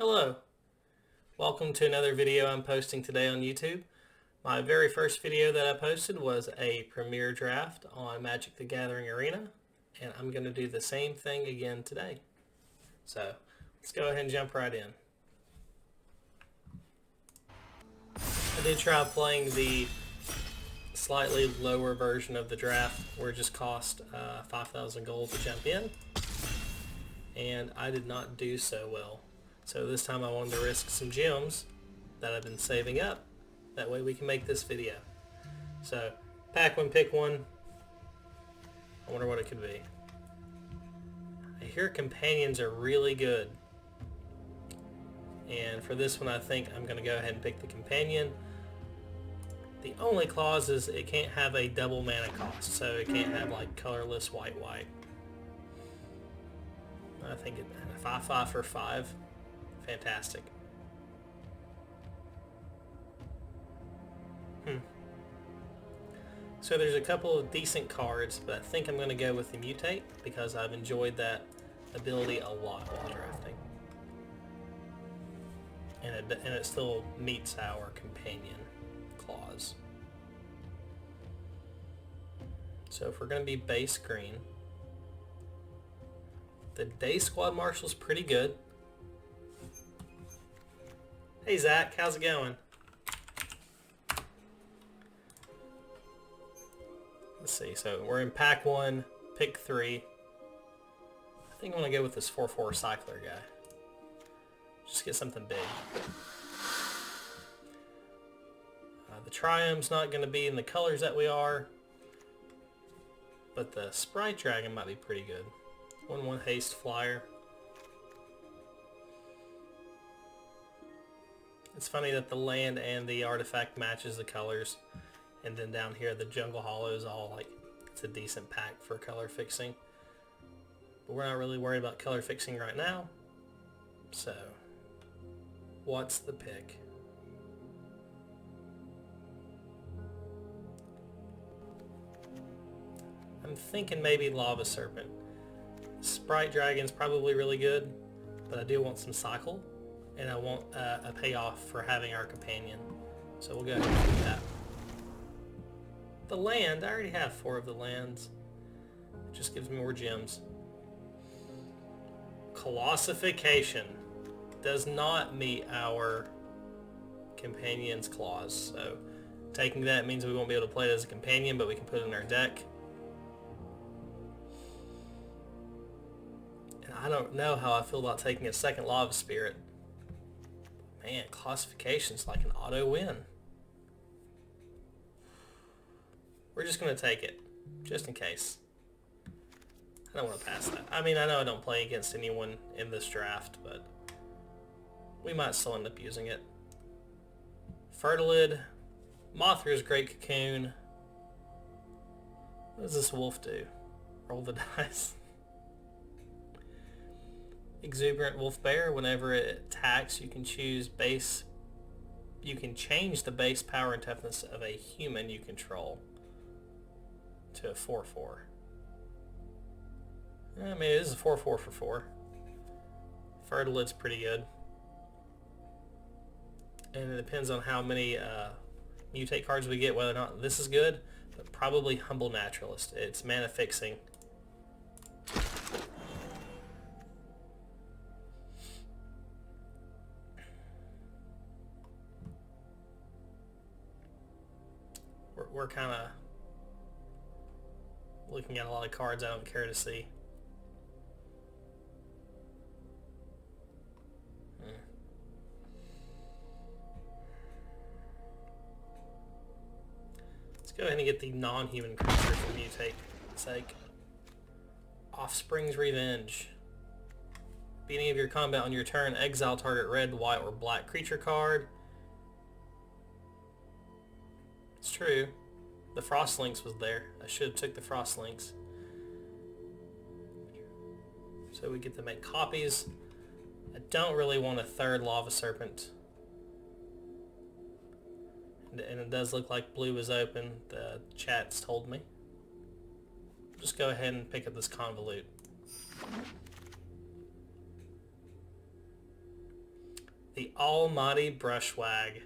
Hello, welcome to another video I'm posting today on YouTube. My very first video that I posted was a premiere draft on Magic the Gathering Arena, and I'm going to do the same thing again today. So let's go ahead and jump right in. I did try playing the slightly lower version of the draft where it just cost 5,000 gold to jump in, and I did not do so well. So this time I wanted to risk some gems that I've been saving up. That way we can make this video. So, pack one, pick one. I wonder what it could be. I hear companions are really good. And for this one I think I'm going to go ahead and pick the companion. The only clause is it can't have a double mana cost. So it can't have like colorless white. I think 5/5 for 5. Fantastic. So there's a couple of decent cards, but I think I'm going to go with the Mutate because I've enjoyed that ability a lot while drafting. And it still meets our companion clause. So if we're going to be base green, the Day Squad Marshal's pretty good. Hey Zach, how's it going? Let's see, so we're in pack 1, pick 3. I think I'm going to go with this 4/4 Cycler guy. Just get something big. The Triumph's not going to be in the colors that we are, but the Sprite Dragon might be pretty good. 1/1 haste flyer. It's funny that the land and the artifact matches the colors, and then down here the Jungle Hollow is all like, it's a decent pack for color fixing. But we're not really worried about color fixing right now. So, what's the pick? I'm thinking maybe Lava Serpent. Sprite Dragon's probably really good, but I do want some cycle. And I want a payoff for having our companion. So we'll go ahead and do that. The land, I already have 4 of the lands. It just gives me more gems. Colossification does not meet our companion's clause. So taking that means we won't be able to play it as a companion, but we can put it in our deck. And I don't know how I feel about taking a second Lava Spirit. Man, classification's like an auto win. We're just going to take it, just in case. I don't want to pass that. I mean, I know I don't play against anyone in this draft, but we might still end up using it. Fertilid. Mothra's Great Cocoon. What does this wolf do? Roll the dice. Exuberant Wolf Bear. Whenever it attacks, you can choose base. You can change the base power and toughness of a human you control to a 4/4. I mean, it is a 4/4 for 4. Fertilid's pretty good, and it depends on how many mutate cards we get, whether or not this is good. But probably Humble Naturalist. It's mana fixing. We're kind of looking at a lot of cards I don't care to see. Let's go ahead and get the non-human creature for mutate sake. Offspring's Revenge. Beginning of your combat on your turn, exile target red, white, or black creature card. It's true. The Frost Lynx was there. I should have took the Frost Lynx. So we get to make copies. I don't really want a third Lava Serpent. And it does look like blue is open. The chat's told me. Just go ahead and pick up this Convolute. The almighty Brushwag.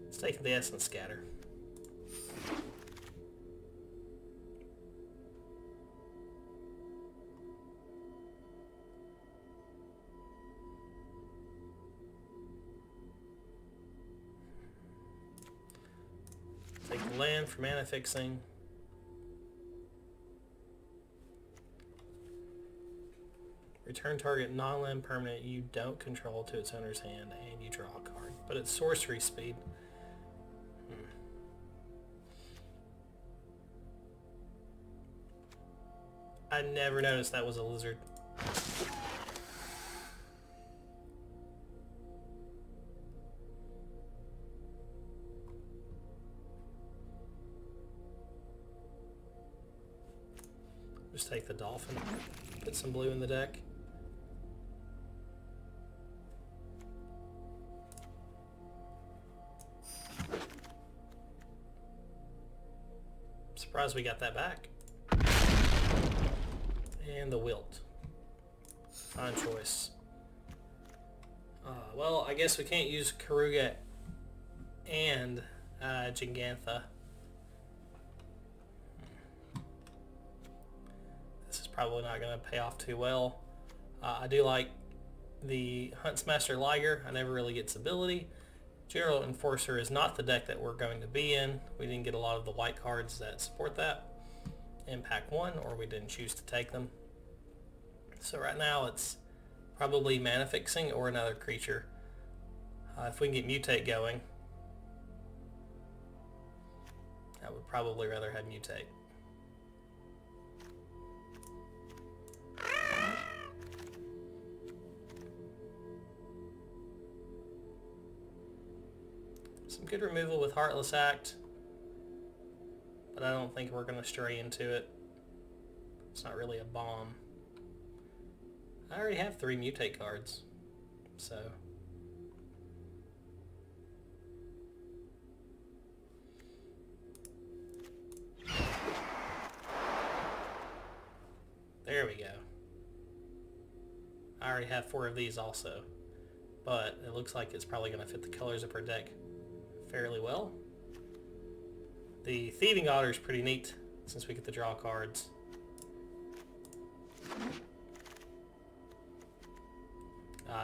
Let's take the Essence Scatter. Take the land for mana fixing. Return target non-land permanent you don't control to its owner's hand, and you draw a card. But it's sorcery speed. I never noticed that was a lizard. Just take the dolphin, put some blue in the deck. Surprised we got that back. And the Wilt. Fine choice. Well, I guess we can't use Karuga and Gigantha. This is probably not going to pay off too well. I do like the Huntsmaster Liger. I never really get its ability. General Enforcer is not the deck that we're going to be in. We didn't get a lot of the white cards that support that in pack 1, or we didn't choose to take them. So right now it's probably mana fixing or another creature. If we can get Mutate going, I would probably rather have Mutate. Some good removal with Heartless Act, but I don't think we're going to stray into it. It's not really a bomb. I already have 3 Mutate cards, so... There we go. I already have 4 of these also, but it looks like it's probably going to fit the colors of our deck fairly well. The Thieving Otter is pretty neat since we get to draw cards.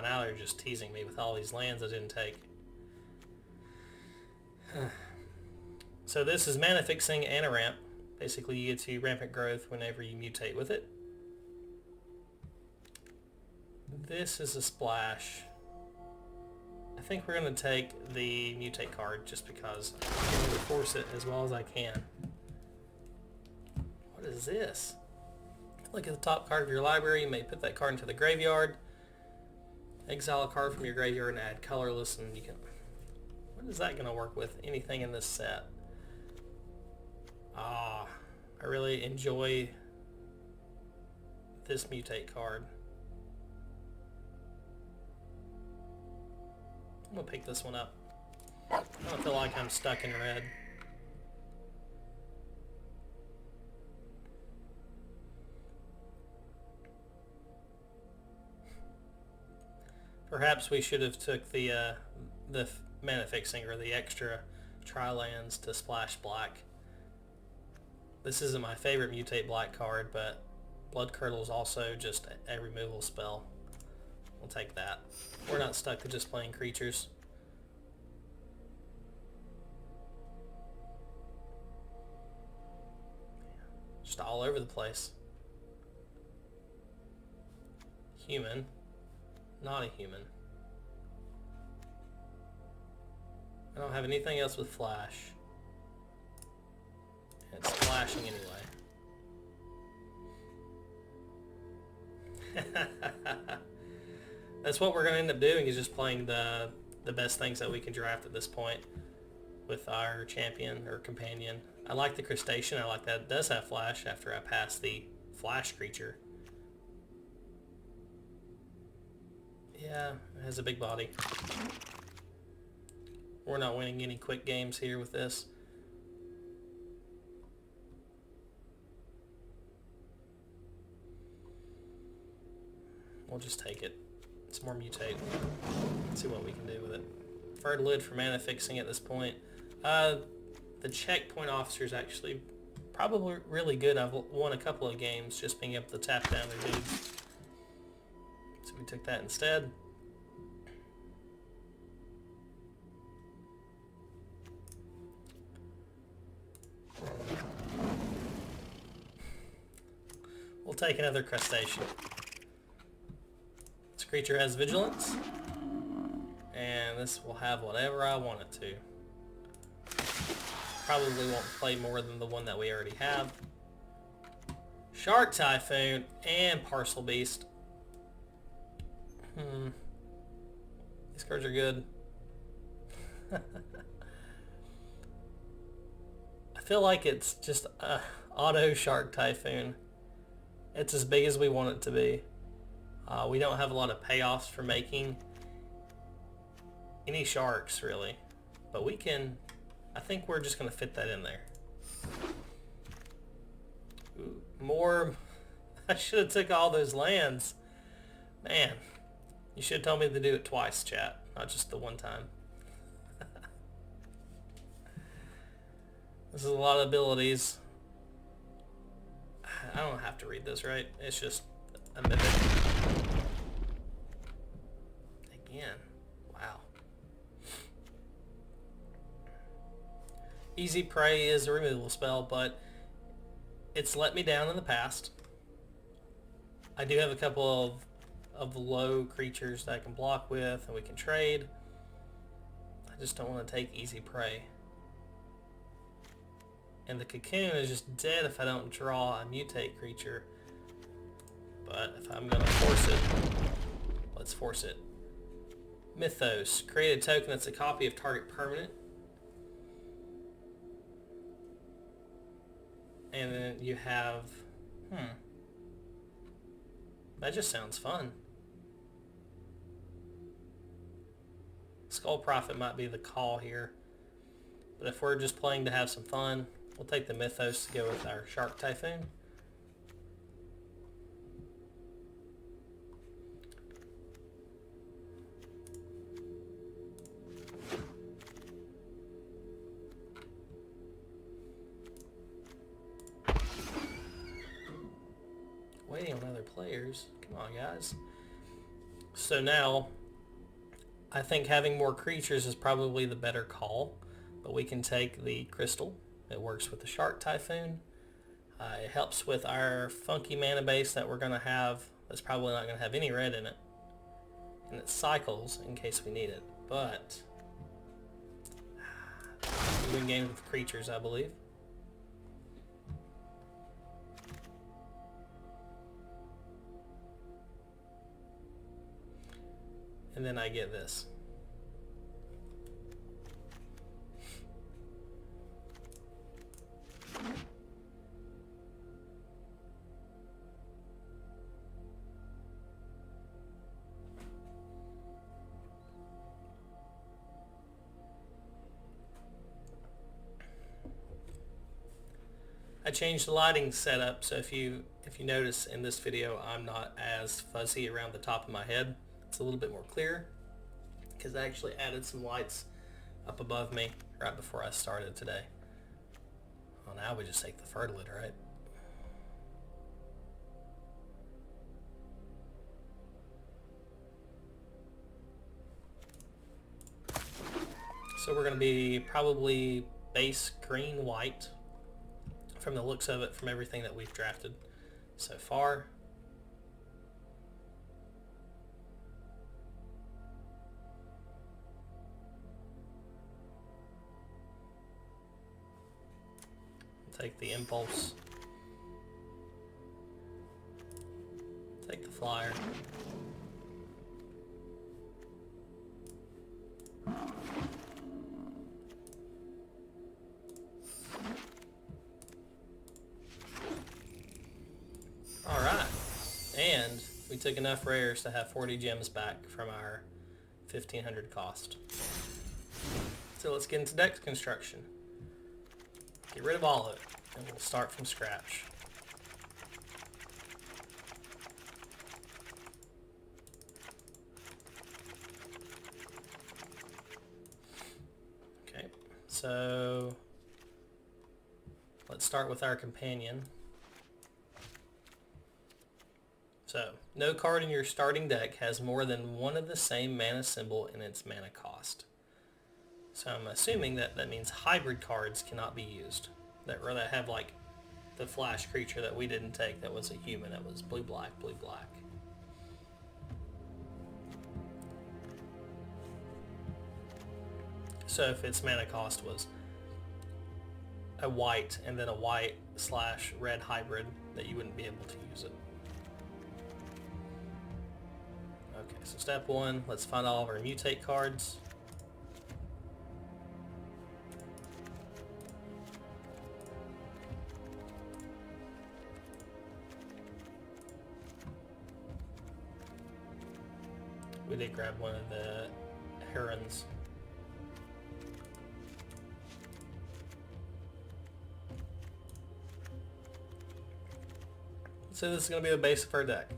Now they're just teasing me with all these lands I didn't take. So this is mana fixing and a ramp. Basically you get to rampant growth whenever you mutate with it. This is a splash. I think we're going to take the mutate card just because I'm going to force it as well as I can. What is this? Look at the top card of your library. You may put that card into the graveyard. Exile a card from your graveyard and add colorless, and you can... What is that going to work with? Anything in this set? I really enjoy this mutate card. I'm going to pick this one up. I don't feel like I'm stuck in red. Perhaps we should have took the mana fixing or the extra tri-lands to splash black. This isn't my favorite mutate black card, but Blood Curdle is also just a removal spell. We'll take that. We're not stuck to just playing creatures. Just all over the place. Human. Not a human. I don't have anything else with flash. It's flashing anyway. That's what we're going to end up doing, is just playing the best things that we can draft at this point with our champion or companion. I like the Crustacean. I like that it does have flash after I pass the flash creature. Yeah, it has a big body. We're not winning any quick games here with this. We'll just take it. It's more mutate. Let's see what we can do with it. Third lid for mana fixing at this point. The checkpoint officer is actually probably really good. I've won a couple of games just being able to tap down their dudes. So we took that instead. We'll take another crustacean. This creature has vigilance, and this will have whatever I want it to. Probably won't play more than the one that we already have. Shark Typhoon and Parcel Beast. These cards are good. I feel like it's just a auto Shark Typhoon. It's as big as we want it to be. We don't have a lot of payoffs for making any sharks, really. But we can... I think we're just going to fit that in there. Ooh, more... I should have took all those lands. Man, you should have told me to do it twice, chat. Not just the one time. This is a lot of abilities. I don't have to read this, right? It's just a mimic. Again. Wow. Easy Prey is a removal spell, but it's let me down in the past. I do have a couple of low creatures that I can block with and we can trade. I just don't want to take Easy Prey. And the Cocoon is just dead if I don't draw a mutate creature. But if I'm going to force it, let's force it. Mythos. Create a token that's a copy of target permanent. And then you have... That just sounds fun. Skull Prophet might be the call here. But if we're just playing to have some fun, we'll take the Mythos to go with our Shark Typhoon. Waiting on other players. Come on, guys. So now, I think having more creatures is probably the better call. But we can take the Crystal. It works with the Shark Typhoon. It helps with our funky mana base that we're going to have. That's probably not going to have any red in it. And it cycles in case we need it. But we win games with creatures, I believe. And then I get this. I changed the lighting setup, so if you notice in this video, I'm not as fuzzy around the top of my head. It's a little bit more clear because I actually added some lights up above me right before I started today. Well, now we just take the fertilid, right? So we're going to be probably base green white from the looks of it, from everything that we've drafted so far. Take the impulse. Take the flyer. Alright. And we took enough rares to have 40 gems back from our 1,500 cost. It's So let's get into deck construction. Get rid of all of it, and we'll start from scratch. Okay, so let's start with our companion. So, no card in your starting deck has more than one of the same mana symbol in its mana cost. So I'm assuming that means hybrid cards cannot be used. That have like the flash creature that we didn't take that was a human. That was blue black, blue black. So if its mana cost was a white and then a white/red hybrid, that you wouldn't be able to use it. Okay, so step one, let's find all of our mutate cards. We did grab one of the herons. So this is going to be the base of our deck.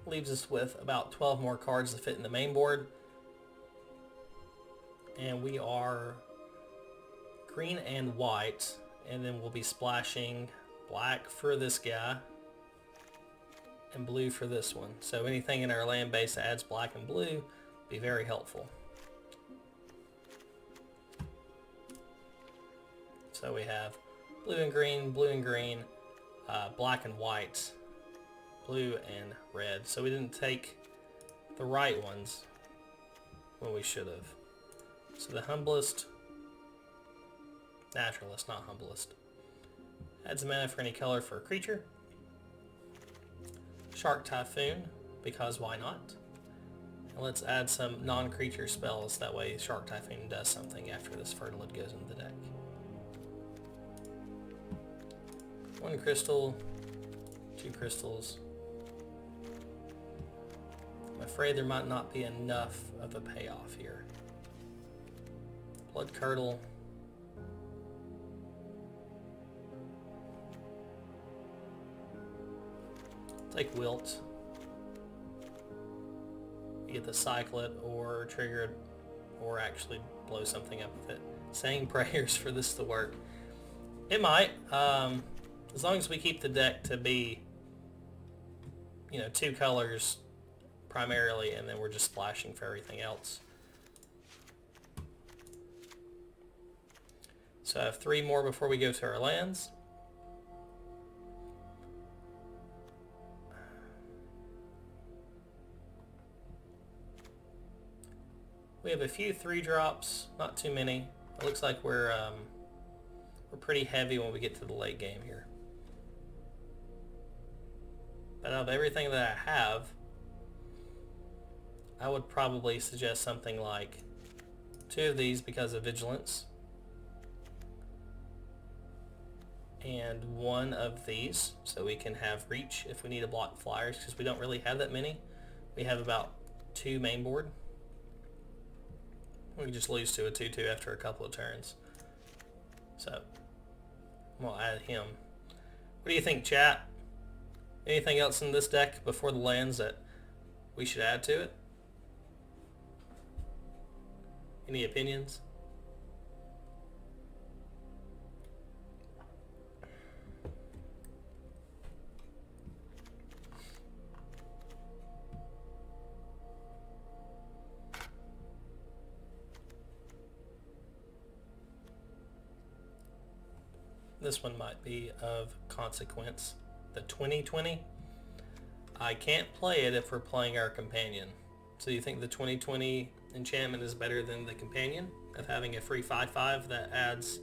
Leaves us with about 12 more cards to fit in the main board. And we are green and white, and then we'll be splashing black for this guy and blue for this one. So anything in our land base that adds black and blue will be very helpful. So we have blue and green, black and white, blue and red. So we didn't take the right ones when we should have. So the humblest, naturalist, not humblest, adds a mana for any color for a creature. Shark Typhoon, because why not? And let's add some non-creature spells, that way Shark Typhoon does something after this Fertilid goes into the deck. One crystal, two crystals. I'm afraid there might not be enough of a payoff here. Blood Curdle. Take Wilt. You get to cycle it or trigger it or actually blow something up with it. Saying prayers for this to work. It might. As long as we keep the deck to be, you know, two colors primarily, and then we're just splashing for everything else. So I have 3 more before we go to our lands. We have a few 3-drops, not too many. It looks like we're pretty heavy when we get to the late game here. But out of everything that I have, I would probably suggest something like 2 of these because of vigilance, and 1 of these so we can have reach if we need to block flyers, because we don't really have that many. We have about 2 main board. We can just lose to a 2/2 after a couple of turns. So we'll add him. What do you think, chat? Anything else in this deck before the lands that we should add to it? Any opinions? This one might be of consequence. The 2020. I can't play it if we're playing our companion. So you think the 2020 enchantment is better than the companion of having a free 5/5 that adds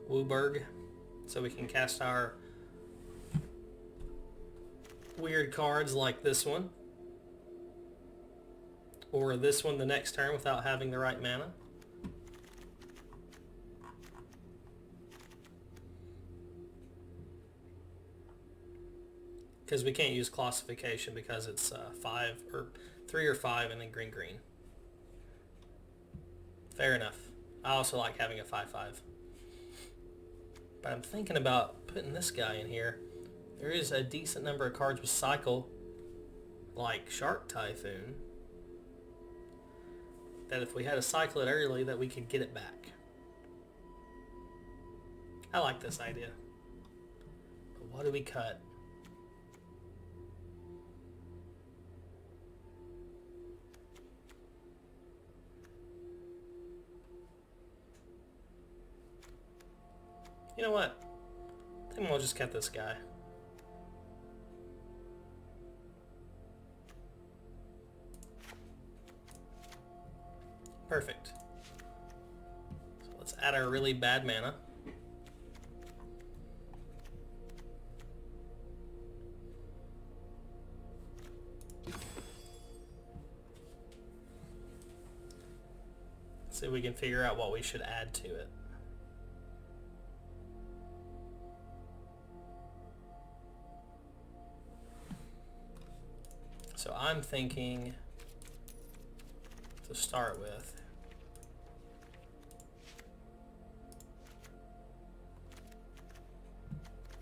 Wooburg, so we can cast our weird cards like this one or this one the next turn without having the right mana? Because we can't use classification because it's 3 3 or 5 and then green green. Fair enough. I also like having a 5/5. But I'm thinking about putting this guy in here. There is a decent number of cards with cycle, like Shark Typhoon, that if we had to cycle it early, that we could get it back. I like this idea. But what do we cut? You know what? I think we'll just cut this guy. Perfect. So let's add our really bad mana. See if we can figure out what we should add to it. So I'm thinking to start with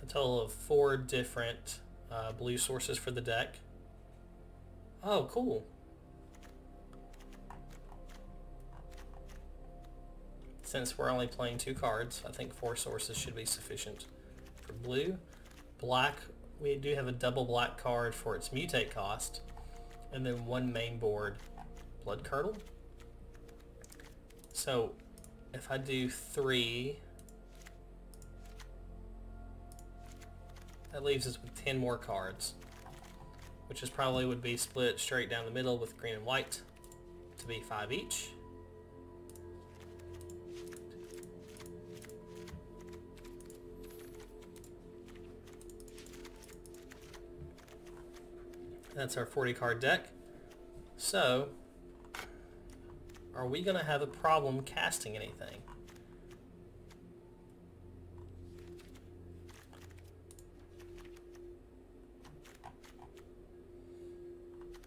a total of 4 different blue sources for the deck. Oh, cool. Since we're only playing 2 cards, I think 4 sources should be sufficient for blue. Black, we do have a double black card for its mutate cost, and then 1 main board Blood Curdle. So if I do 3, that leaves us with 10 more cards, which is probably would be split straight down the middle with green and white to be 5 each. That's our 40 card deck. So, are we going to have a problem casting anything?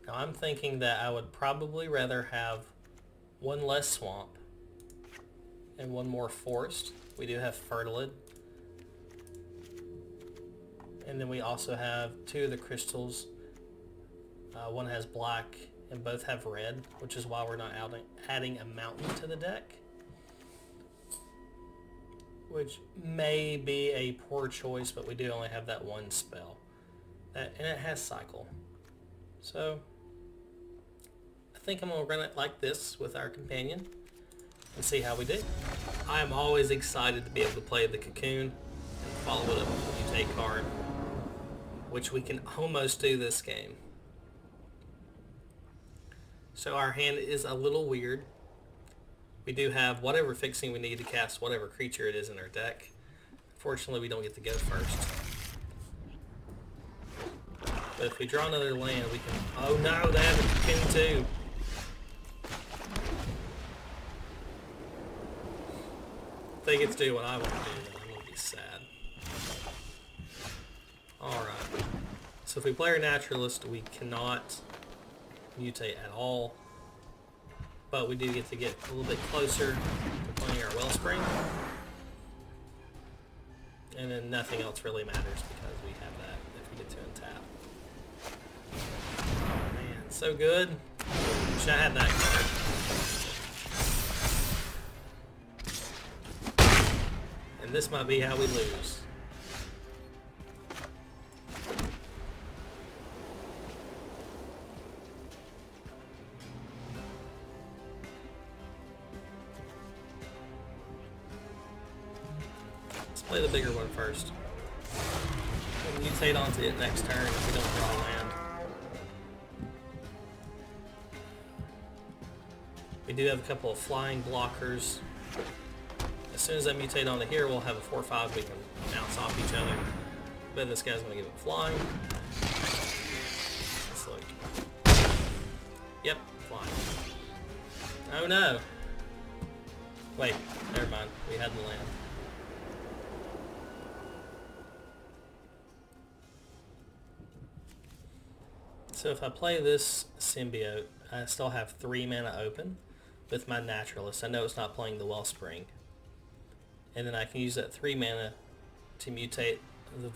Now I'm thinking that I would probably rather have 1 less swamp and 1 more forest. We do have Fertilid. And then we also have 2 of the crystals. One has black and both have red, which is why we're not adding a mountain to the deck. Which may be a poor choice, but we do only have that 1 spell. And it has cycle. So, I think I'm going to run it like this with our companion and see how we do. I am always excited to be able to play the Cocoon and follow it up with a mutate card, which we can almost do this game. So our hand is a little weird. We do have whatever fixing we need to cast whatever creature it is in our deck. Fortunately, we don't get to go first. But if we draw another land, we can... Oh no, they have a Cocoon too. If they get to do what I want to do, then I'm going to be sad. Alright. So if we play our Naturalist, we cannot mutate at all, but we do get to get a little bit closer to playing our Wellspring, and then nothing else really matters because we have that if we get to untap. Oh man, so good. Wish I had that card. And this might be how we lose. Play the bigger one first. We'll mutate onto it next turn if we don't draw land. We do have a couple of flying blockers. As soon as I mutate onto here, we'll have a 4/5 we can bounce off each other. Bet this guy's gonna give it flying. Let's look. Yep, flying. Oh no! Wait, never mind. We had the land. So if I play this symbiote, I still have 3 mana open with my naturalist. I know it's not playing the Wellspring. And then I can use that 3 mana to mutate the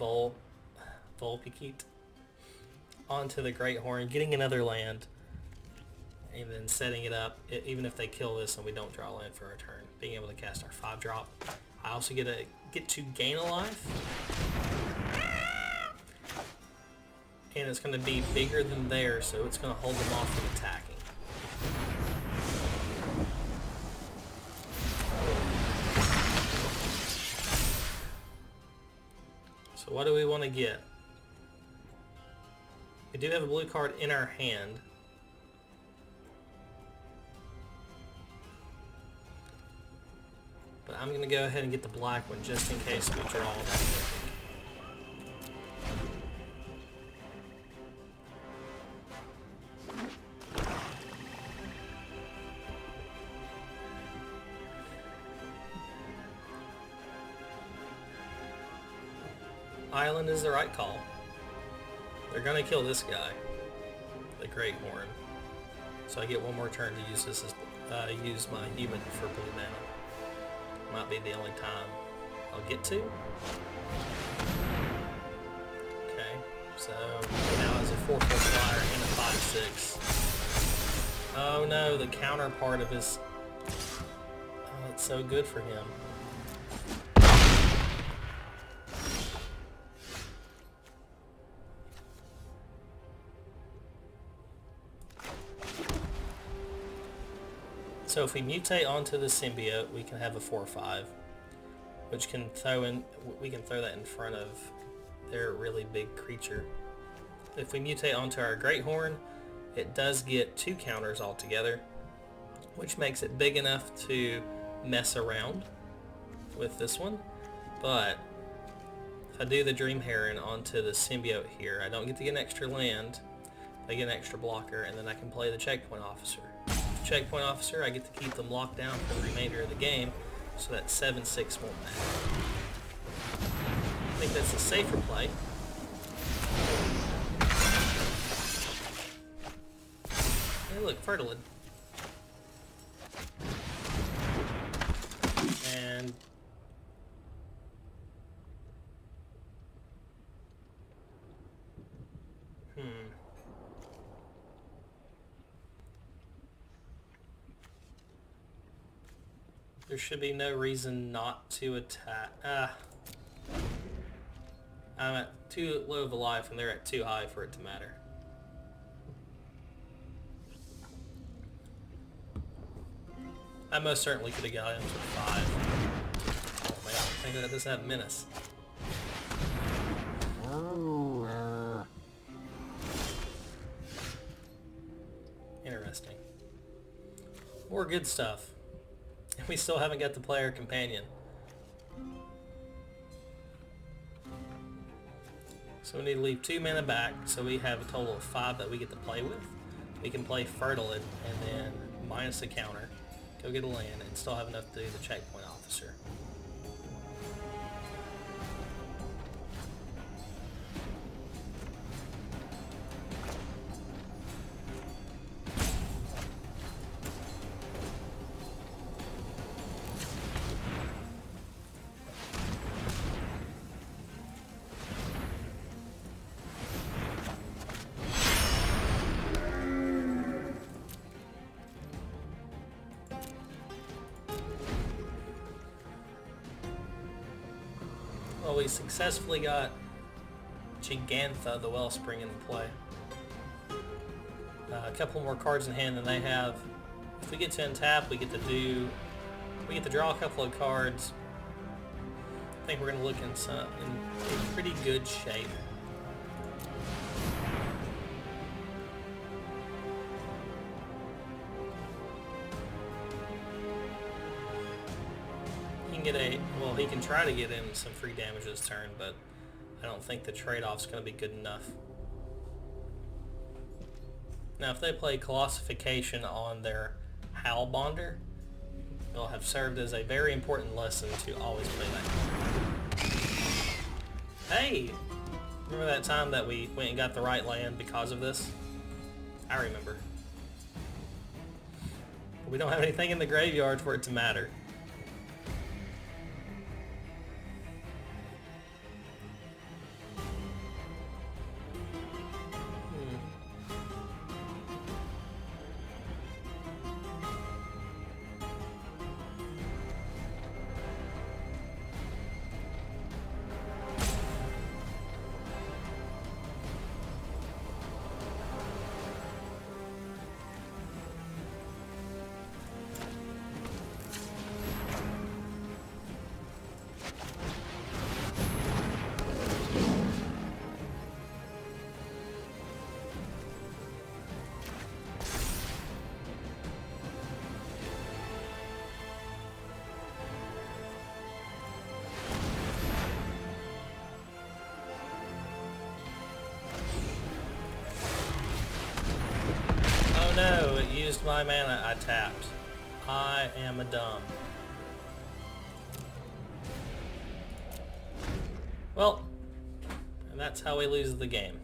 Volpikite onto the Great Horn, getting another land, and then setting it up, even if they kill this and we don't draw land for a turn. Being able to cast our 5-drop. I also get to gain a life. And it's going to be bigger than theirs, so it's going to hold them off from attacking. So what do we want to get? We do have a blue card in our hand. But I'm going to go ahead and get the black one just in case we draw that. Island is the right call. They're going to kill this guy, the Great Horn. So I get one more turn to use this as use my human for blue mana. Might be the only time I'll get to. Okay, so now it's a 4/4 flyer and a 5/6. Oh no, the counterpart of his. Oh, it's so good for him. So if we mutate onto the symbiote, we can have a 4/5, which can we can throw that in front of their really big creature. If we mutate onto our Great Horn, it does get 2 counters altogether, which makes it big enough to mess around with this one. But if I do the Dream Heron onto the symbiote here, I don't get to get an extra land, I get an extra blocker, and then I can play the Checkpoint Officer. Checkpoint Officer, I get to keep them locked down for the remainder of the game, so that 7/6 won't matter. I think that's a safer play. Hey look, Fertilid. And there should be no reason not to attack. I'm at too low of a life and they're at too high for it to matter. I most certainly could have got him for 5. Oh my god, I think that doesn't have Menace. Interesting. More good stuff. We still haven't got the player companion. So we need to leave 2 mana back, so we have a total of 5 that we get to play with. We can play Fertilid and then minus a counter, go get a land, and still have enough to do the Checkpoint Officer. Well, we successfully got Gigantha, the Wellspring, into play. A couple more cards in hand than they have. If we get to untap, we get to draw a couple of cards. I think we're going to look in pretty good shape. He can try to get in some free damage this turn, but I don't think the trade-off's going to be good enough. Now, if they play Colossification on their Howl Bonder, it'll have served as a very important lesson to always play that card. Hey! Remember that time that we went and got the right land because of this? I remember. We don't have anything in the graveyard for it to matter. No, it used my mana I tapped. I am a dumb. Well, and that's how we lose the game.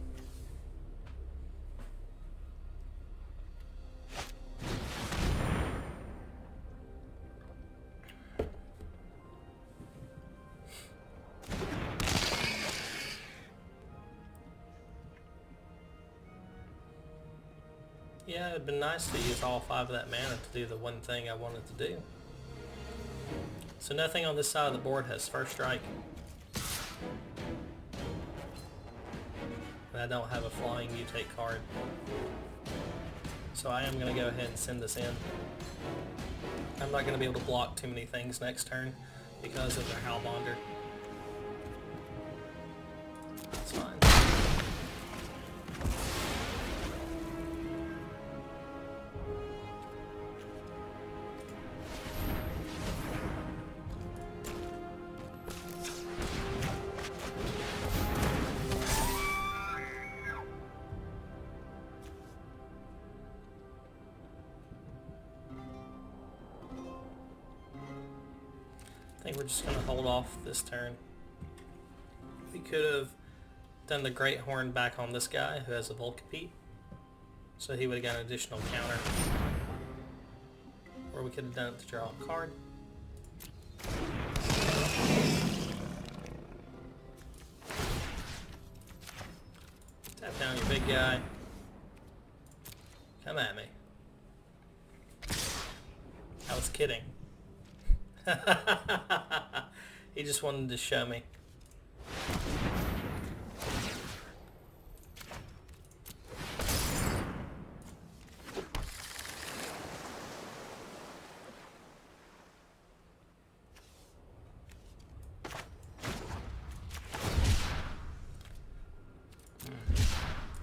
Yeah, it'd been nice to use all 5 of that mana to do the one thing I wanted to do. So nothing on this side of the board has first strike. And I don't have a flying mutate card. So I am going to go ahead and send this in. I'm not going to be able to block too many things next turn because of their Howlbonder. That's fine. I think we're just going to hold off this turn. We could have done the Great Horn back on this guy who has a Volcapede, so he would have got an additional counter. Or we could have done it to draw a card. Tap down your big guy. Come at me. I was kidding. He just wanted to show me.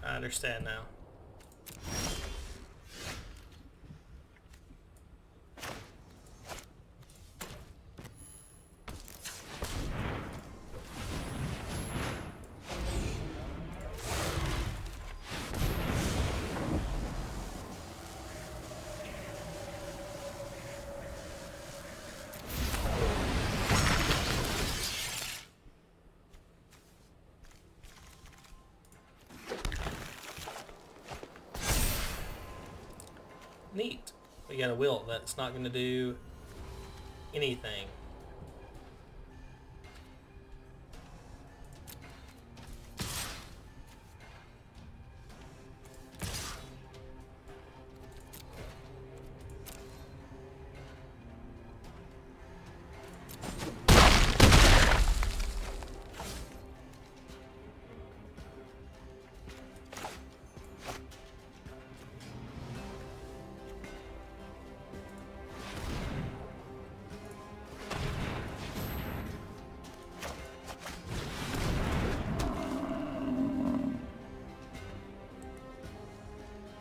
I understand now. Neat. We got a Wilt that's not going to do anything.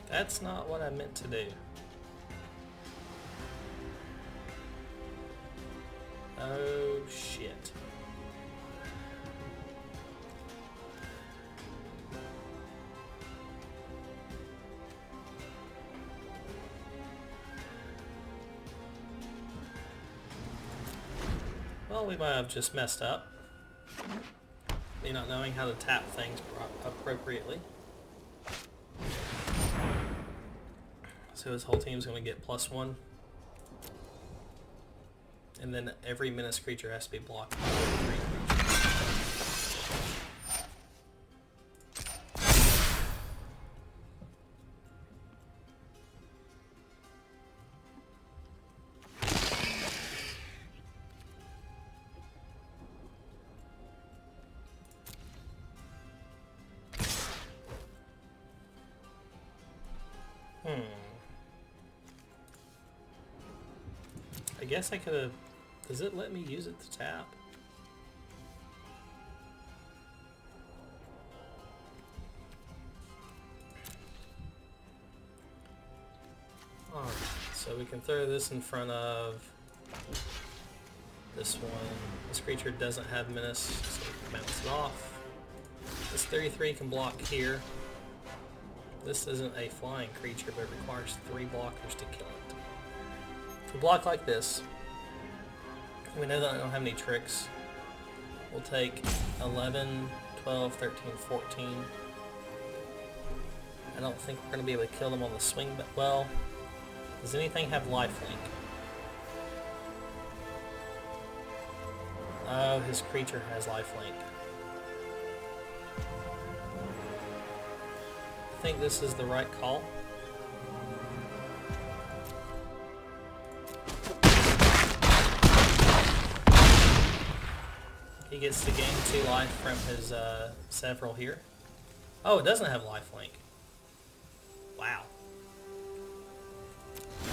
That's not what I meant to do. Oh, shit. Well, we might have just messed up. Me not knowing how to tap things appropriately. So his whole team's going to get +1. And then every menace creature has to be blocked by 3 creatures. I guess I could have... Does it let me use it to tap? Alright, so we can throw this in front of this one. This creature doesn't have menace, so we can bounce it off. This 33 can block here. This isn't a flying creature, but it requires 3 blockers to kill it. If we block like this, we know that I don't have any tricks. We'll take 11, 12, 13, 14. I don't think we're going to be able to kill them on the swing, but well, does anything have lifelink? Oh, his creature has lifelink. I think this is the right call. He gets to gain 2 life from his several here. Oh, it doesn't have lifelink. Wow.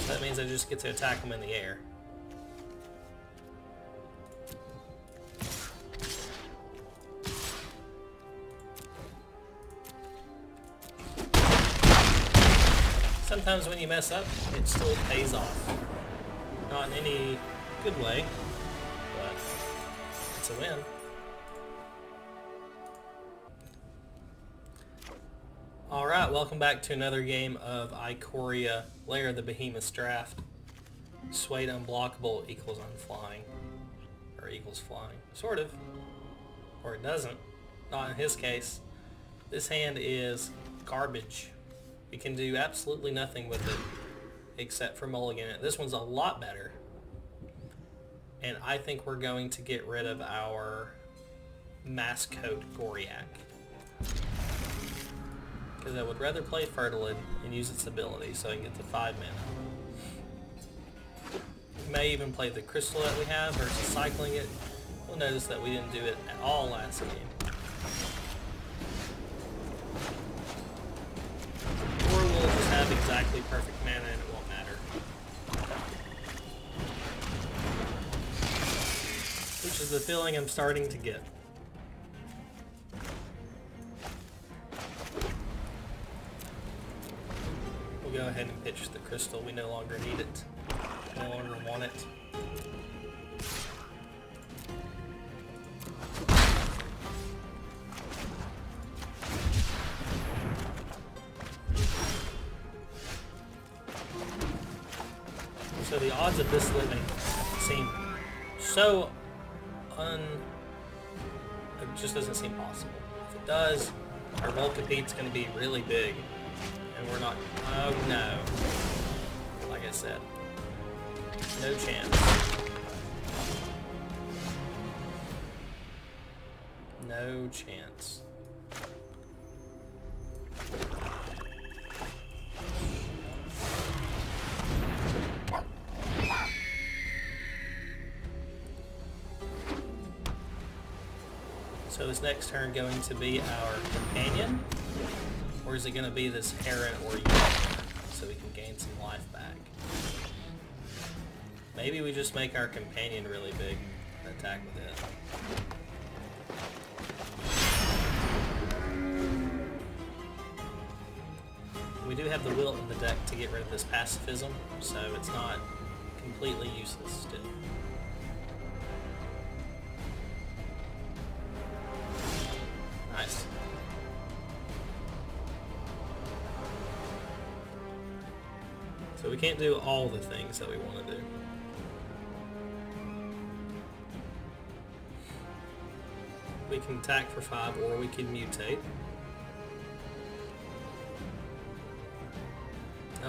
So that means I just get to attack him in the air. Sometimes when you mess up, it still pays off. Not in any good way, but it's a win. Alright, welcome back to another game of Ikoria, Lair, the behemoths draft. Swayed unblockable equals unflying. Or equals flying. Sort of. Or it doesn't. Not in his case. This hand is garbage. We can do absolutely nothing with it except for mulligan it. This one's a lot better. And I think we're going to get rid of our Mascote Goriak. Because I would rather play Fertilid and use its ability so I can get to 5 mana. We may even play the crystal that we have versus cycling it. We'll notice that we didn't do it at all last game. Or we'll just have exactly perfect mana and it won't matter. Which is the feeling I'm starting to get. We'll go ahead and pitch the crystal. We no longer need it. No longer want it. So the odds of this living seem so it just doesn't seem possible. If it does, our roll compete's going to be really big, and we're not. Oh no! Like I said, no chance. No chance. So is next turn going to be our companion? Or is it going to be this heron or unicorn so we can gain some life back? Maybe we just make our companion really big and attack with it. We do have the Wilt in the deck to get rid of this pacifism, so it's not completely useless still. Nice. So we can't do all the things that we want to do. We can attack for 5 or we can mutate.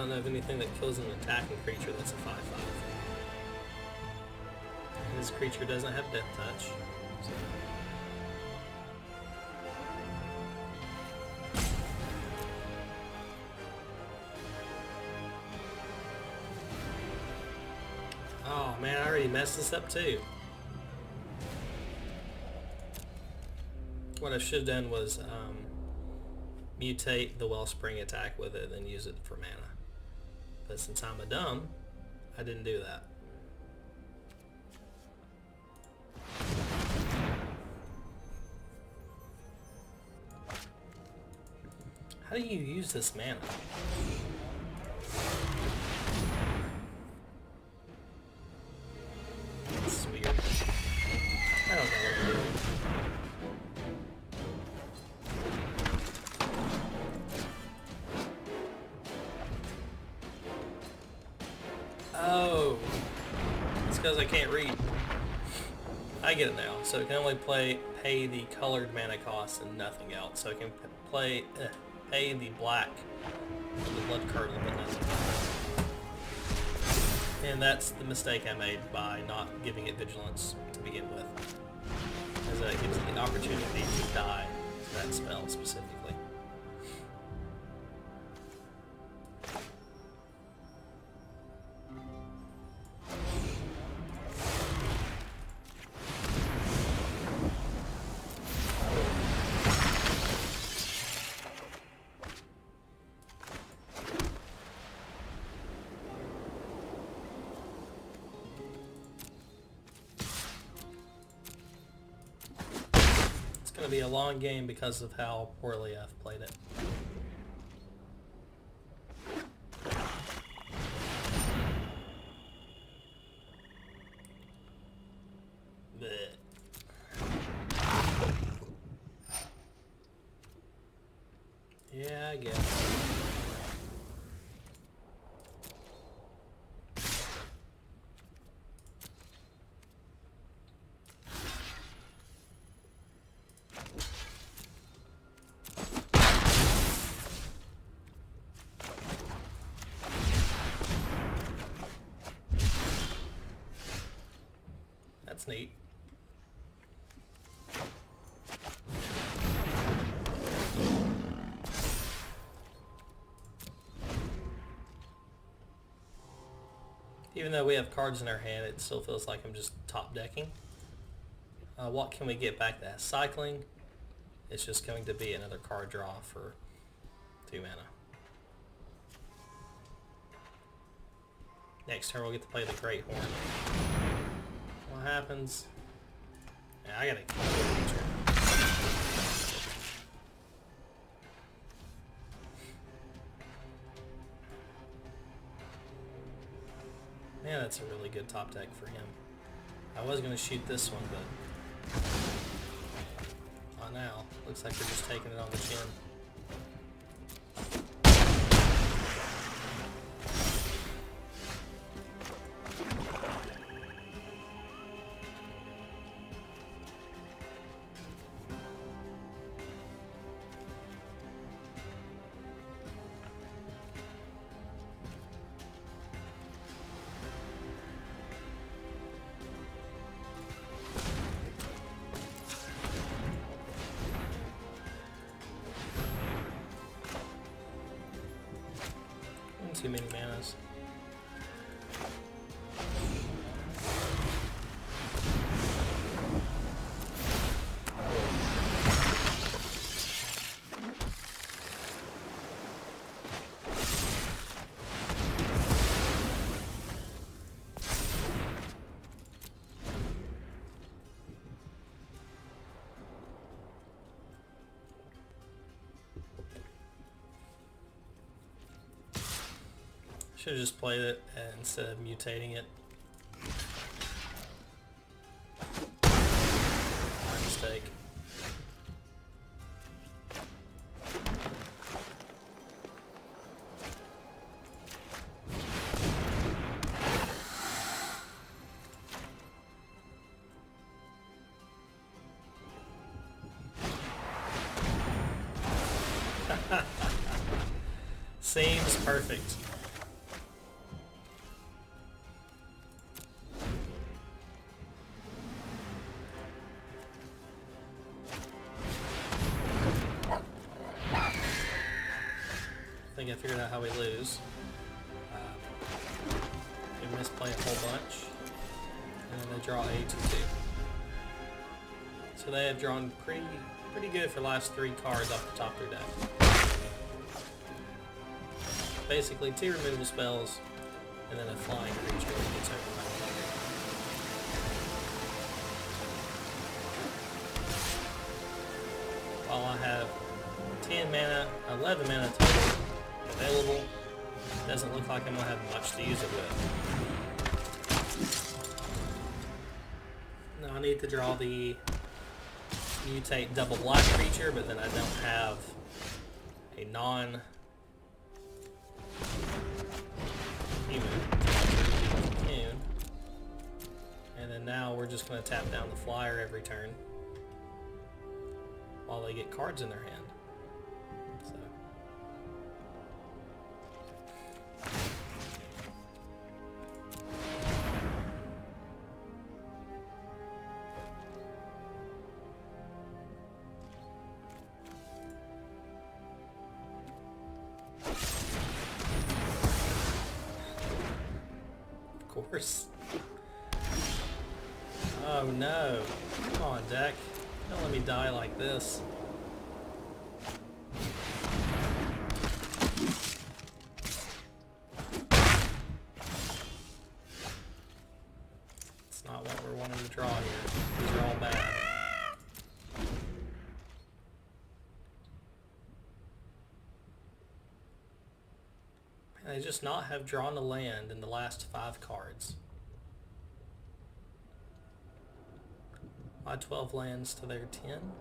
don't know of anything that kills an attacking creature that's a 5/5. And this creature doesn't have Death Touch. So. Oh man, I already messed this up too. What I should have done was mutate the Wellspring attack with it and then use it for mana. But since I'm a dumb, I didn't do that. How do you use this mana? This is weird. I don't know what to do. Oh, it's because I can't read. I get it now. So it can only pay the colored mana cost and nothing else. So it can pay the black, the blood curdle, but nothing else. And that's the mistake I made by not giving it vigilance to begin with, as that gives it the opportunity to die to that spell specifically. It's going to be a long game because of how poorly I've played it. Blech. Yeah, I guess. That's neat. Even though we have cards in our hand, it still feels like I'm just top decking. What can we get back that has cycling? It's just going to be another card draw for 2 mana. Next turn we'll get to play the Great Horn. What happens? Yeah, I gotta kill the creature. Man, that's a really good top deck for him. I was gonna shoot this one, but not now. Looks like we're just taking it on the chin. Too many manas. Should have just played it instead of mutating it. My mistake. Seems perfect. I figured out how we lose. We misplay a whole bunch. And then they draw a 2/2. So they have drawn pretty good for the last 3 cards off the top of their deck. Basically 2 removal spells, and then a flying creature that gets over my While I have 10 mana, 11 mana total available, doesn't look like I'm going to have much to use it with. Now I need to draw the mutate double black creature, but then I don't have a non-human. And then now we're just going to tap down the flyer every turn while they get cards in their hand. So. Of course. Oh no. Come on, deck. Don't let me die like this. It's not what we're wanting to draw here. These are all bad. And they just not have drawn a land in the last 5 cards. My 12 lands to their 10.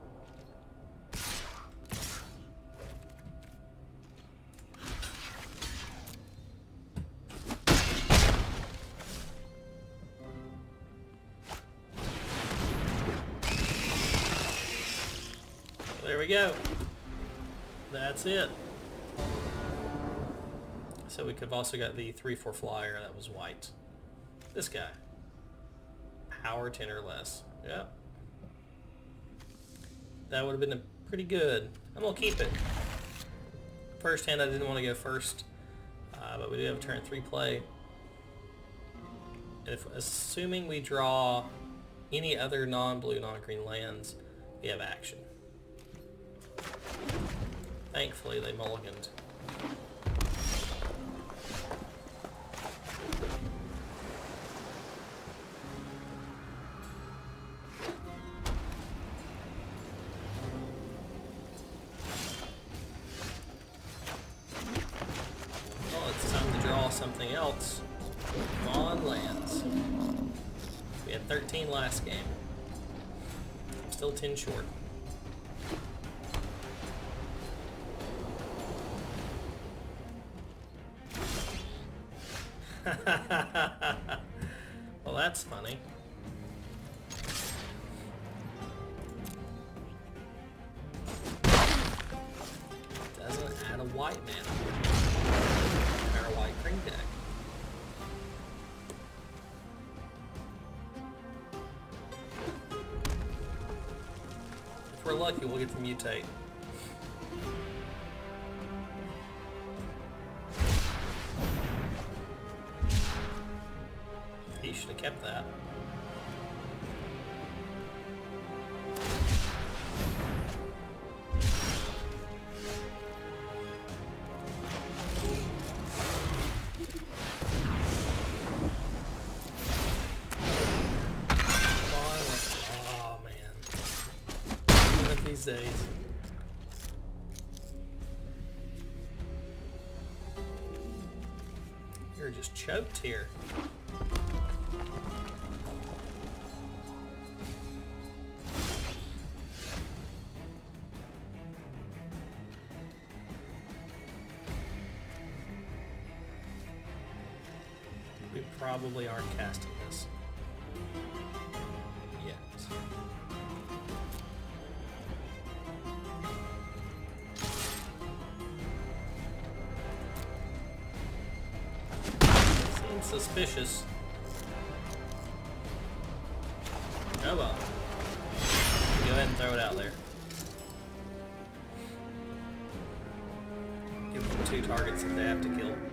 There we go. That's it. So we could have also got the 3/4 flyer that was white. This guy. Power 10 or less. Yep. That would have been pretty good. I'm going to keep it. First hand I didn't want to go first, but we do have a turn 3 play. Assuming we draw any other non-blue, non-green lands, we have action. Thankfully they mulliganed. Something else. Come on, lands. We had 13 last game. I'm still 10 short. Well, that's funny. Doesn't add a white mana. White green deck. If we're lucky, we'll get to mutate. He should have kept that. These days. You're just choked here. We probably aren't casting this yet. Suspicious. Oh well. Go ahead and throw it out there. Give them 2 targets that they have to kill. And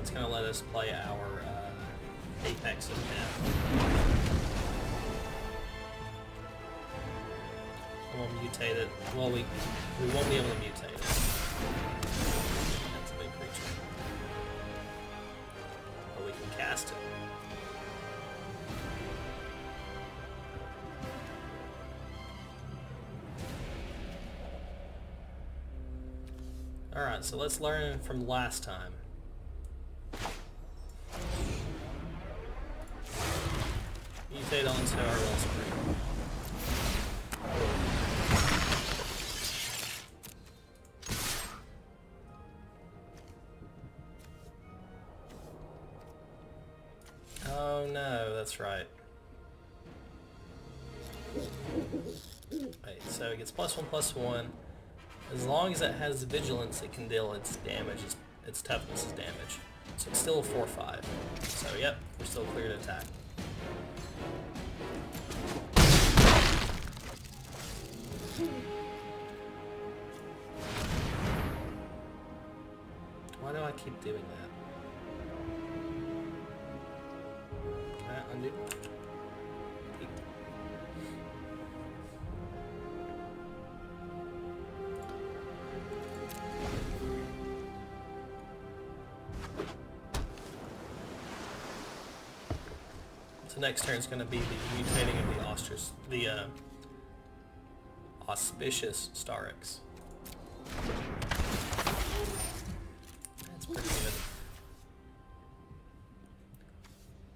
it's going to let us play our Apex in half. And we'll mutate it. Well, we won't be able to mutate it. That's a big creature. But we can cast it. Alright, so let's learn from last time. Mutate onto our wellspring. Oh no, that's right. Wait, so it gets +1/+1. As long as it has vigilance, it can deal its damage, its toughness is damage. So it's still a 4/5. So yep, we're still clear to attack. Why do I keep doing that? Can I undo? So next turn is going to be the mutating of the auspicious Starix. That's pretty good.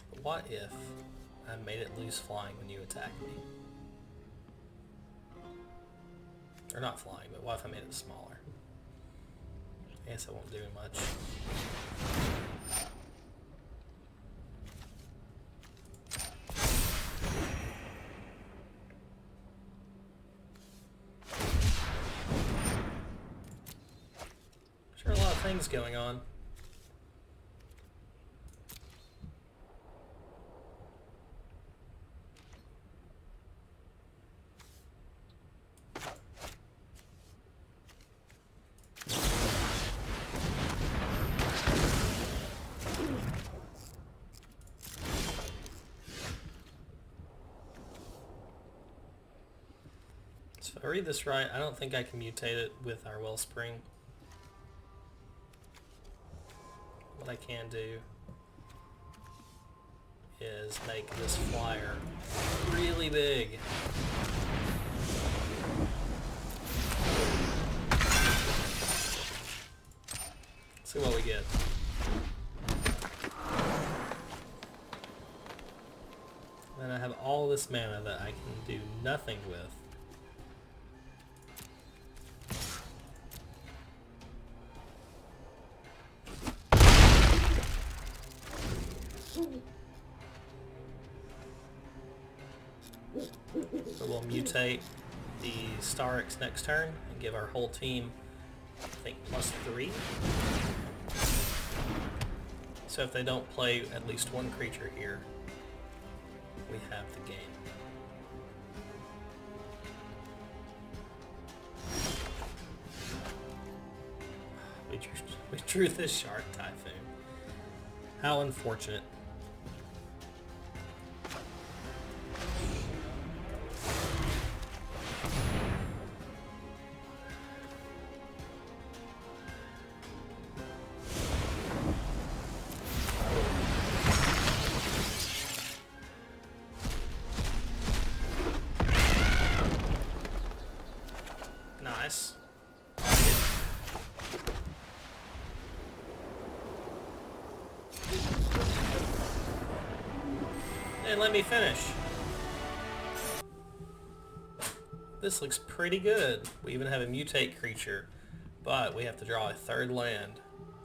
But what if I made it lose flying when you attack me? Or not flying, but what if I made it smaller? I guess I won't do much. Sure, a lot of things going on. So if I read this right, I don't think I can mutate it with our wellspring. What I can do is make this flyer really big. See what we get. Then I have all this mana that I can do nothing with. So we'll mutate the Starix next turn and give our whole team, I think, +3. So if they don't play at least one creature here, we have the game. We drew this Shark Typhoon. How unfortunate. Nice. And let me finish. This looks pretty good. We even have a mutate creature, but we have to draw a third land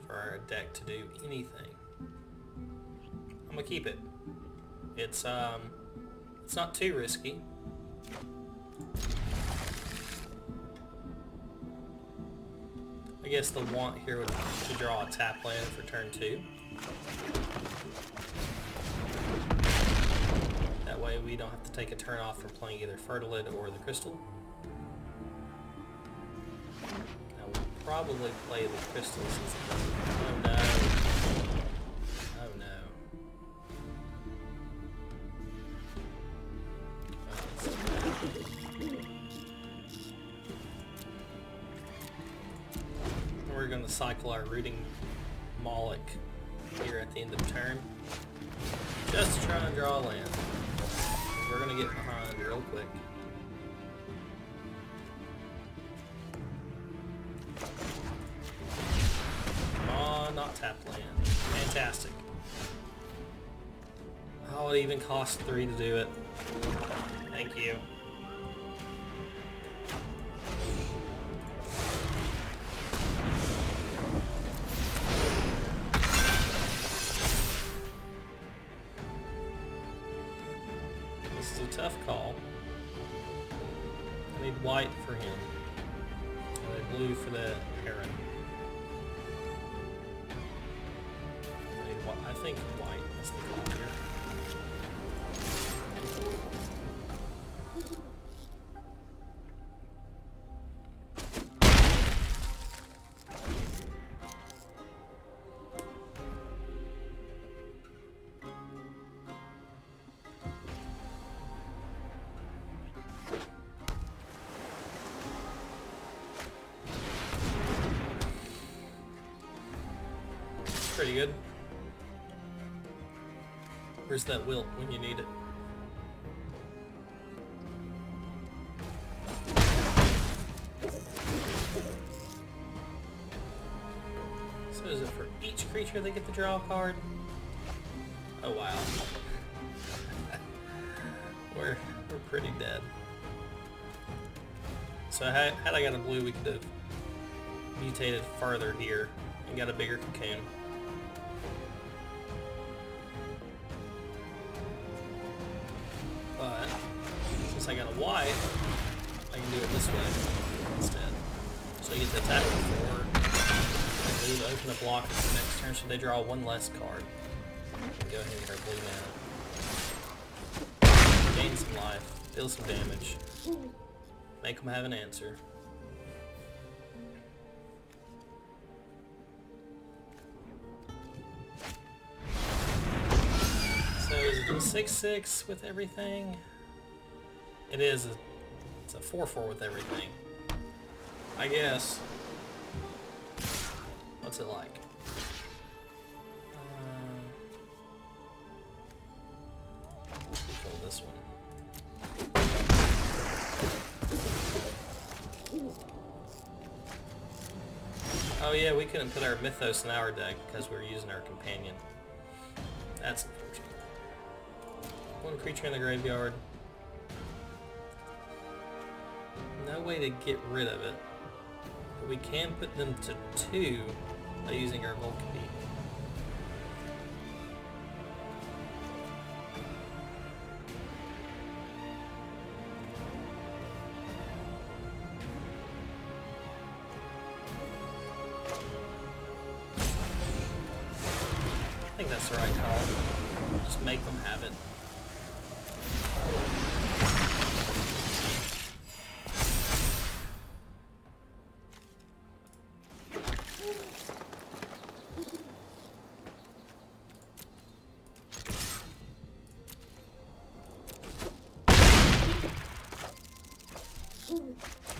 for our deck to do anything. I'm gonna keep it. It's not too risky. I guess the want here would be to draw a tap land for turn 2. That way we don't have to take a turn off from playing either Fertilid or the Crystal. I will probably play the Crystal since it doesn't... Oh no. Oh no. We're going to cycle our Rooting Moloch here at the end of turn, just to try and draw a land. We're going to get behind real quick. Come on, not tap land. Fantastic. Oh, it even cost 3 to do it. Thank you. This is a tough call. I need white for him. I need blue for the Heron. I think white is the call here. Pretty good. Where's that wilt when you need it? So is it for each creature they get to draw a card? Oh wow. we're pretty dead. So had I got a blue, we could have mutated further here and got a bigger cocoon. But since I got a white, I can do it this way instead. So you get to attack before blue to open a block for the next turn, so they draw one less card. And go ahead and get our blue mana. Gain some life, deal some damage, make them have an answer. So is it a 6/6 with everything? It is. It's a 4/4 with everything. I guess. What's it like? Control this one. Oh yeah, we couldn't put our Mythos in our deck because we were using our companion. That's unfortunate. One creature in the graveyard. No way to get rid of it. But we can put them to 2 by using our Volcapede. I think that's the right call. Just make them have it.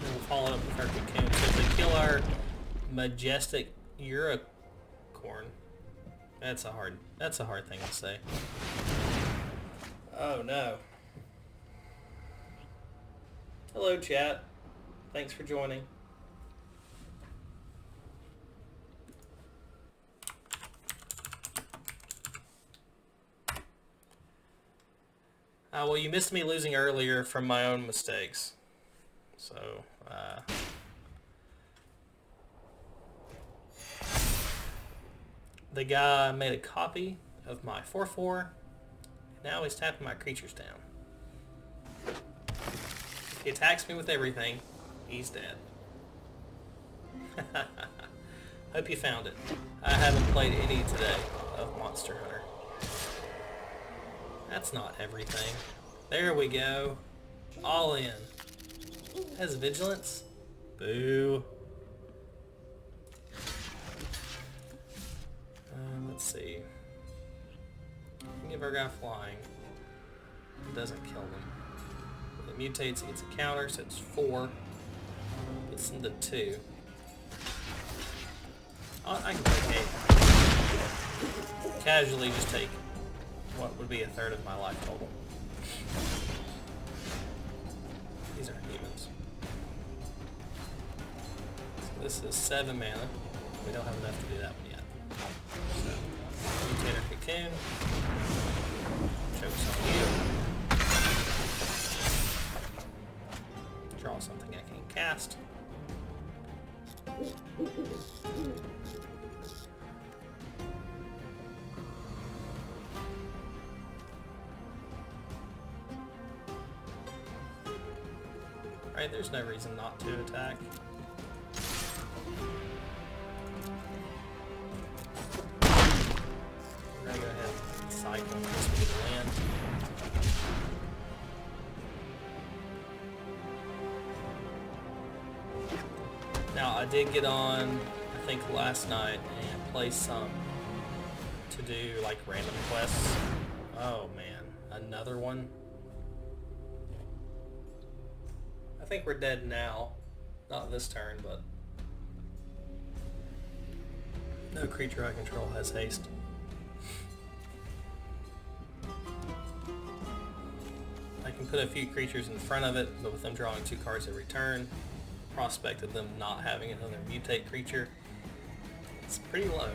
We'll follow up with our cocoon. So if they kill our majestic Unicorn, that's a hard thing to say. Oh no. Hello chat. Thanks for joining. Well, you missed me losing earlier from my own mistakes. So, the guy made a copy of my 4/4, and now he's tapping my creatures down. If he attacks me with everything, he's dead. Hope you found it. I haven't played any today of Monster Hunter. That's not everything. There we go. All in. Has vigilance? Boo. Let's see. Give our guy flying. It doesn't kill them. It mutates, it gets a counter, so it's 4. Gets into 2. I can take 8. Casually just take what would be a third of my life total. These are demons. So this is 7 mana. We don't have enough to do that one yet. So, mutator cocoon. Chokes on you. Draw something I can cast. Right, there's no reason not to attack. We're gonna go ahead and cycle this with the land. Now, I did get on, I think last night, and play some to do like random quests. Oh man, another one. I think we're dead now. Not this turn, but no creature I control has haste. I can put a few creatures in front of it, but with them drawing 2 cards every turn, the prospect of them not having another mutate creature, it's pretty low.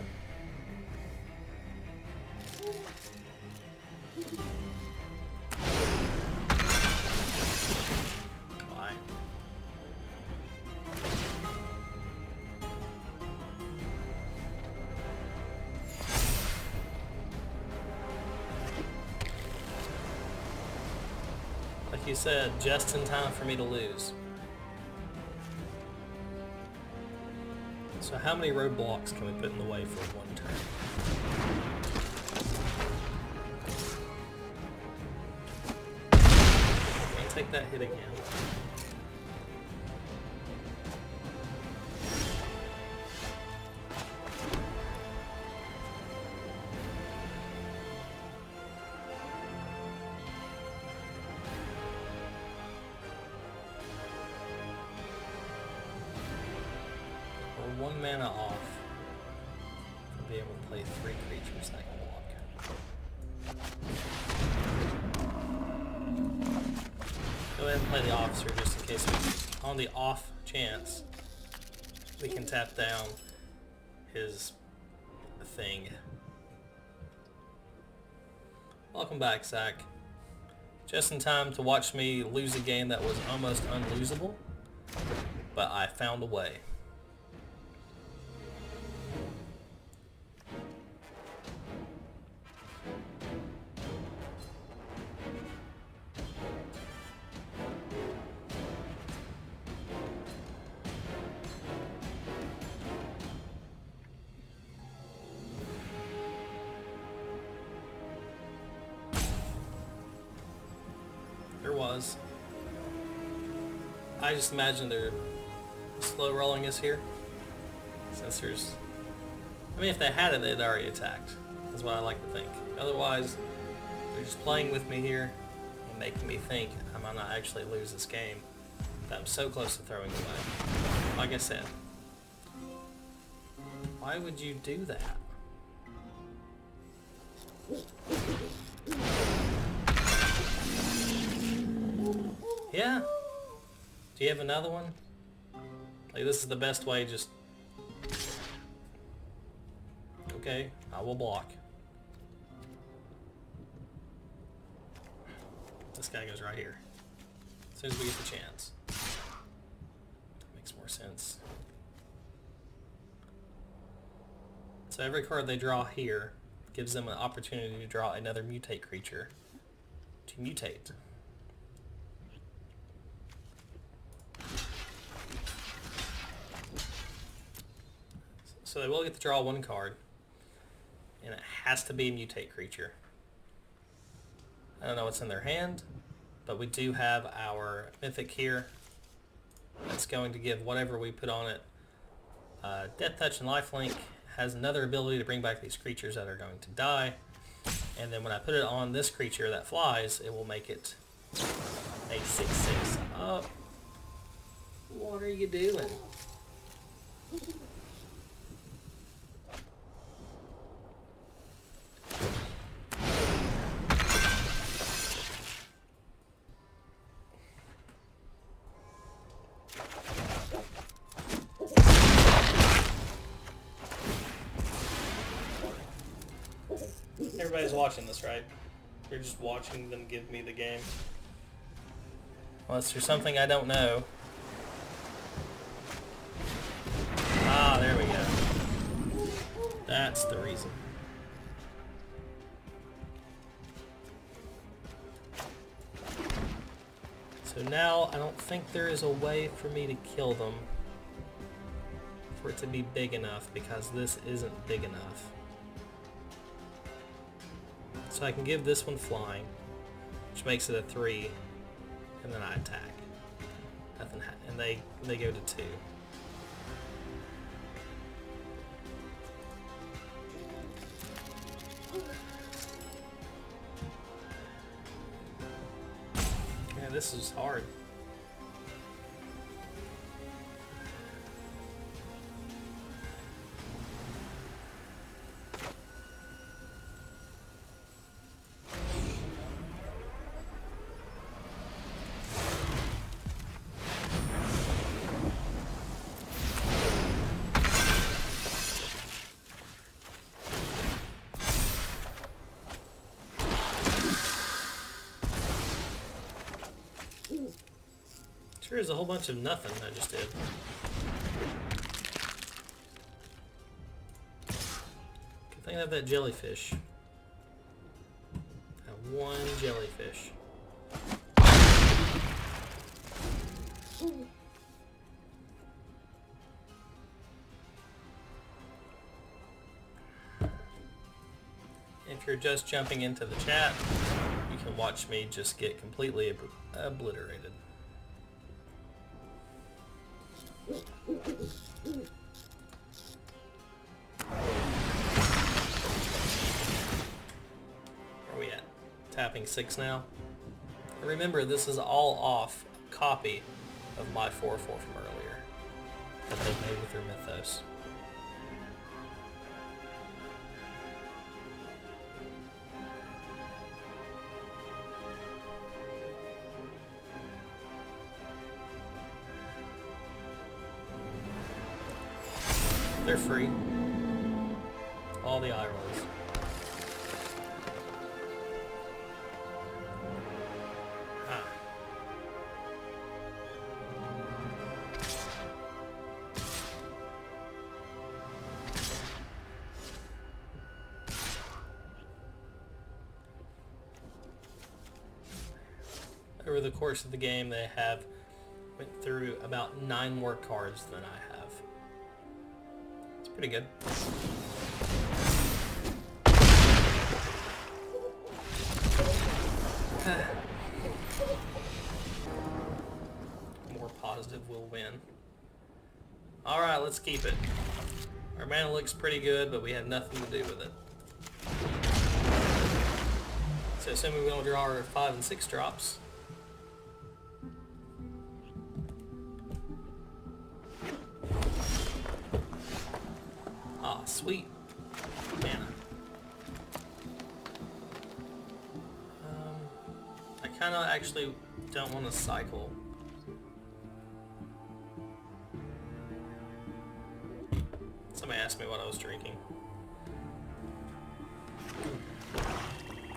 Why? Like you said, just in time for me to lose. So how many roadblocks can we put in the way for one turn? Can't take that hit again. We're 1 mana off to be able to play 3 creatures that can block. Go ahead and play the officer just in case on the off chance we can tap down his thing. Welcome back, Zach. Just in time to watch me lose a game that was almost unlosable, but I found a way. There was. I just imagine they're slow rolling us here. Since there's... I mean, if they had it, they'd already attacked. That's what I like to think. Otherwise, they're just playing with me here and making me think I might not actually lose this game that I'm so close to throwing away. Like I said, why would you do that? Yeah. Do you have another one? Like, this is the best way, just... Okay, I will block. This guy goes right here. As soon as we get the chance. That makes more sense. So every card they draw here gives them an opportunity to draw another mutate creature to mutate. So they will get to draw 1 card, and it has to be a mutate creature. I don't know what's in their hand. But we do have our Mythic here. That's going to give whatever we put on it Death Touch and Lifelink. Has another ability to bring back these creatures that are going to die. And then when I put it on this creature that flies, it will make it a 6/6. Oh, what are you doing? Everybody's watching this, right? You're just watching them give me the game. Unless there's something I don't know. Ah, there we go. That's the reason. So now I don't think there is a way for me to kill them for it to be big enough, because this isn't big enough. So I can give this one flying, which makes it a 3, and then I attack. Nothing, and they go to 2. Yeah, this is hard. Sure is a whole bunch of nothing I just did. Good thing I have that jellyfish. I have 1 jellyfish. If you're just jumping into the chat, you can watch me just get completely obliterated. Where are we at? Tapping 6 now. Remember, this is all off a copy of my 4/4 from earlier that they made with their Mythos. They're free. All the eye rolls. Ah. Over the course of the game, they have went through about 9 more cards than I have. Pretty good. More positive will win. Alright, let's keep it. Our mana looks pretty good, but we have nothing to do with it. So assuming we don't draw our 5 and 6 drops. Ah, sweet. Mana. I kind of actually don't want to cycle. Somebody asked me what I was drinking.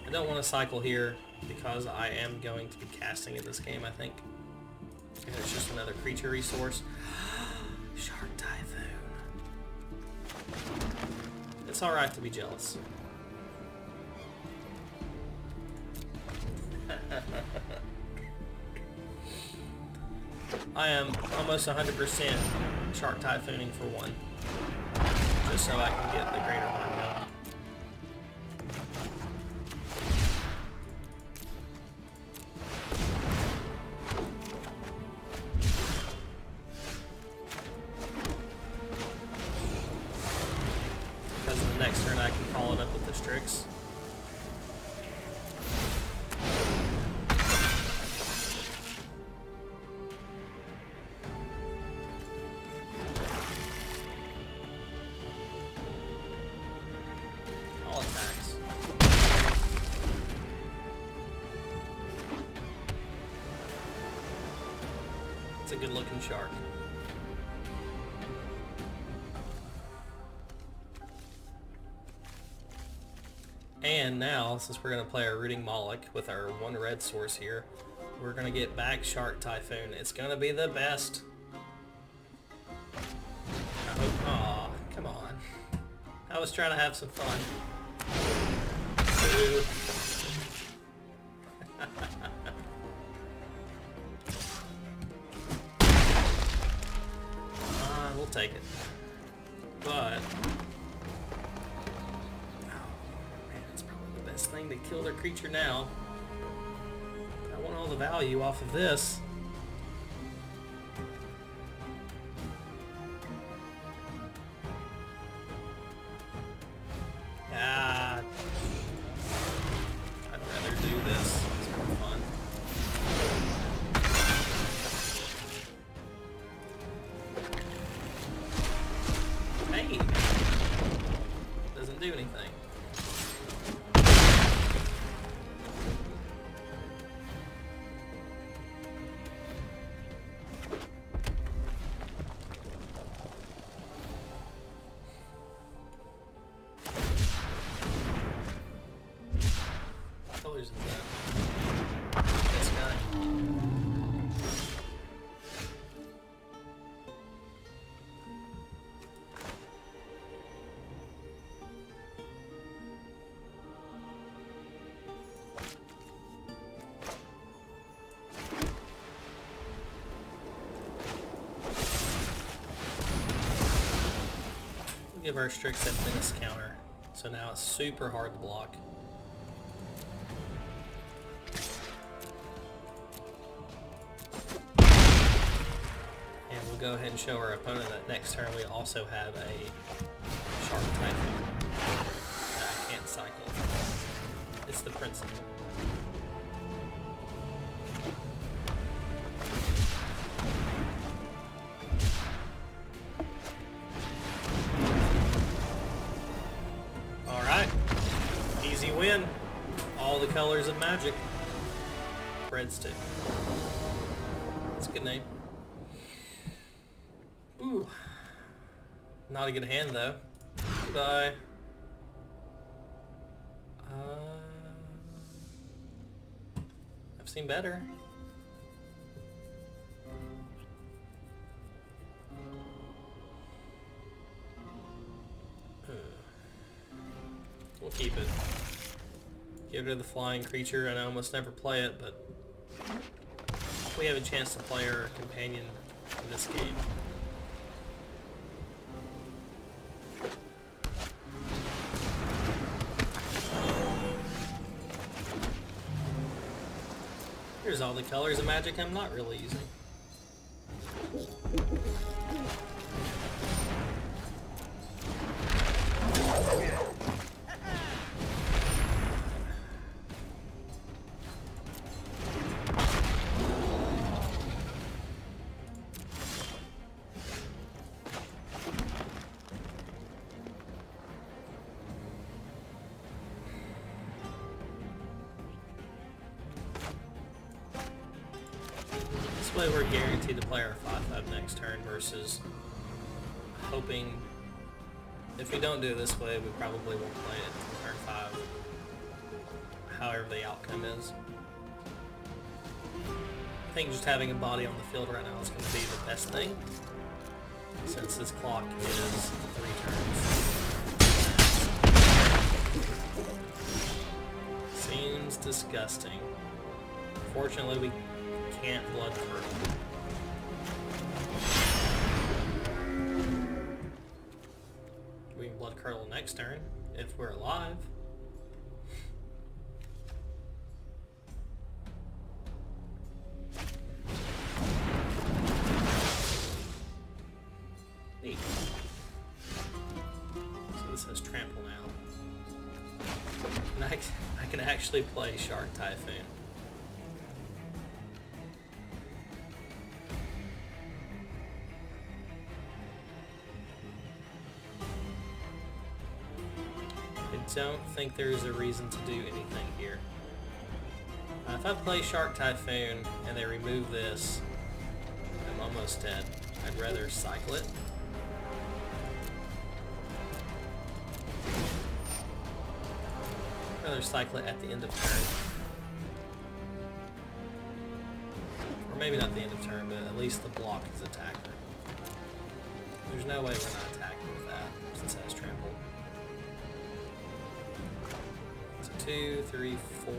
I don't want to cycle here because I am going to be casting in this game, I think. And it's just another creature resource. Shark Typhoon. It's alright to be jealous. I am almost 100% Shark Typhooning for 1. Just so I can get the greater one done. next turn I can follow it up with the Strix. All attacks. It's a good looking shark. And now, since we're going to play our Rooting Moloch with our 1 red source here, we're going to get back Shark Typhoon. It's going to be the best. I hope... Aw, come on. I was trying to have some fun. Ooh. We'll take it. But... thing to kill their creature now. I want all the value off of this. Ah, I'd rather do this. It's more fun. Hey, doesn't do anything. Is that? This guy. We'll give our Strix a menace counter, so now it's super hard to block. Go ahead and show our opponent that next turn we also have a Shark Typhoon that I can't cycle. It's the principle. Alright. Easy win. All the colors of magic. Breadstick. That's a good name. Ooh. Not a good hand though. Goodbye. I've seen better. We'll keep it. Give it to the flying creature, and I almost never play it, but we have a chance to play our companion in this game. Here's all the colors of magic I'm not really using. This way we're guaranteed to play our 5/5 next turn versus hoping. If we don't do it this way, we probably won't play it in turn 5. However the outcome is. I think just having a body on the field right now is going to be the best thing, since this clock is 3 turns. Seems disgusting. Fortunately, we can't blood curdle. We can blood curdle next turn if we're alive. Neat. So This has trample now. And I can actually play Shark Typhoon. I don't think there's a reason to do anything here. If I play Shark Typhoon and they remove this, I'm almost dead. I'd rather cycle it. I'd rather cycle it at the end of turn. Or maybe not the end of turn, but at least the block is attacker. There's no way we're not attacking with that, since it has trample. So 2, 3, 4.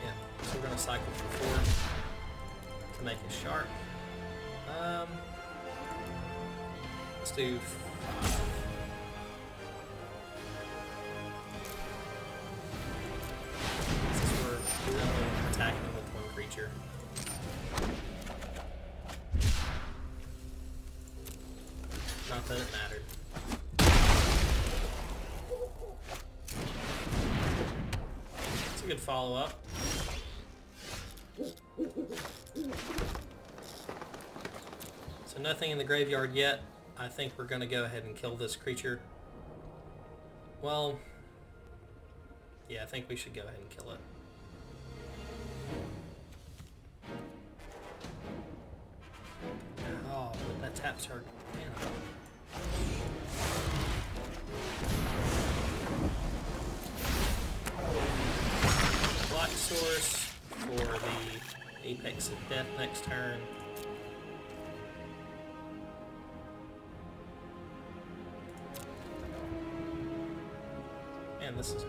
Yeah, so we're going to cycle for 4 to make a shark. Let's do 5. Since we're only attacking with 1 creature. Not that it mattered. It's a good follow-up. So nothing in the graveyard yet. I think we're going to go ahead and kill this creature. Well, yeah, I think we should go ahead and kill it. Oh, but that taps our mana. Black Source for the Apex of Death next turn. Man, this is...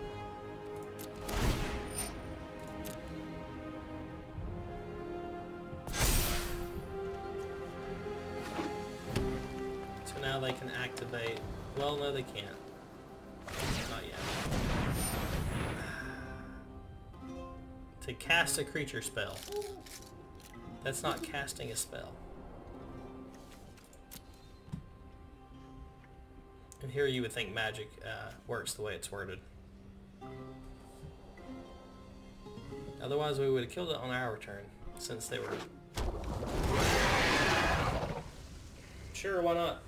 So now they can activate... Well, no, they can't. Not yet. To cast a creature spell. That's not casting a spell. And here you would think magic works the way it's worded. Otherwise we would have killed it on our turn, since they were... Sure, why not?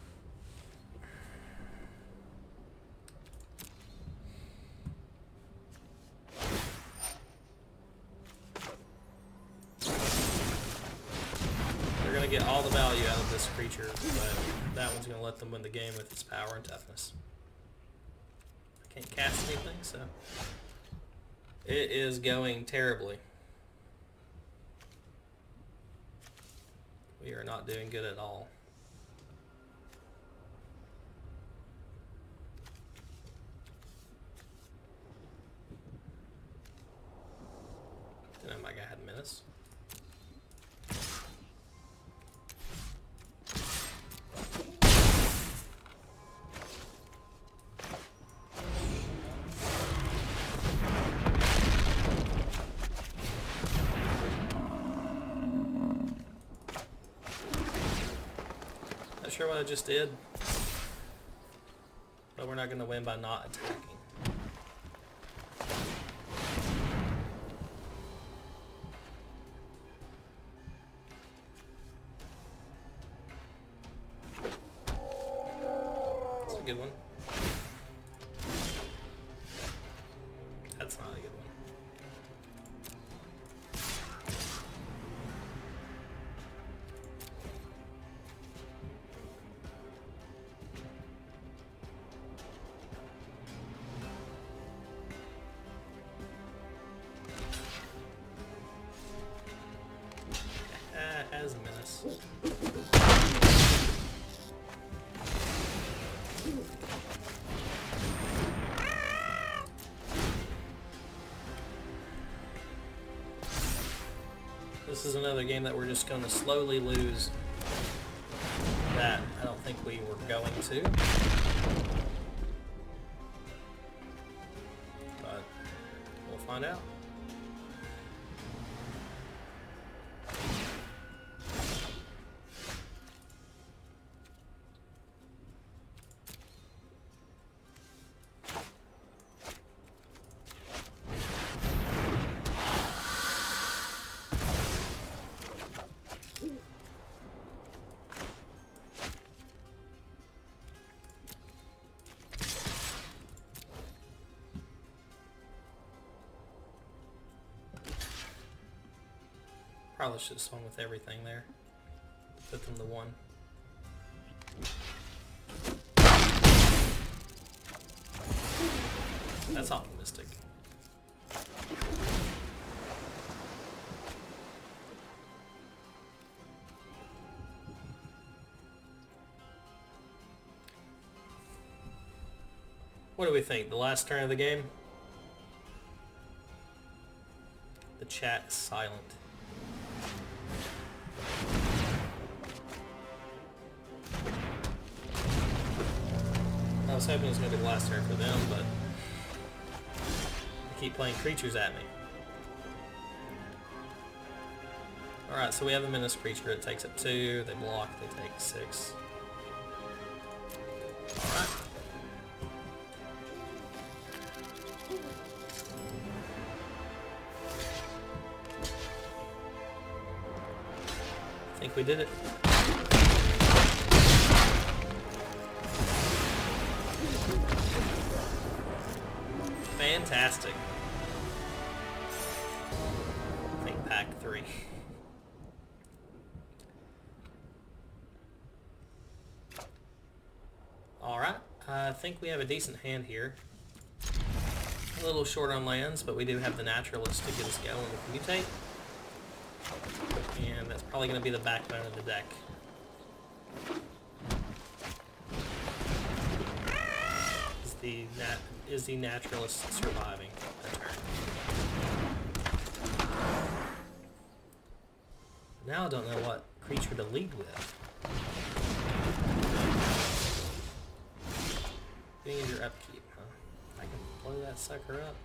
They're going to get all the value out of this creature, but that one's going to let them win the game with its power and toughness. I can't cast anything, so... It is going terribly. We are not doing good at all. Didn't know my guy had menace. Not sure what I just did, but we're not going to win by not attacking. That's a good one. That's not a good one. Has a menace. This is another game that we're just going to slowly lose. That I don't think we were going to. But we'll find out. Probably should have swung with everything there. Put them to 1. That's optimistic. What do we think? The last turn of the game? The chat is silent. I was hoping it was going to be the last turn for them, but they keep playing creatures at me. Alright, so we have a menace creature. It takes up 2. They block. They take 6. Alright. I think we did it. Fantastic. I think pack 3. Alright, I think we have a decent hand here. A little short on lands, but we do have the naturalist to get us going with mutate. And that's probably going to be the backbone of the deck. Is the naturalist surviving a turn? Now I don't know what creature to lead with. You need your upkeep, huh? I can blow that sucker up.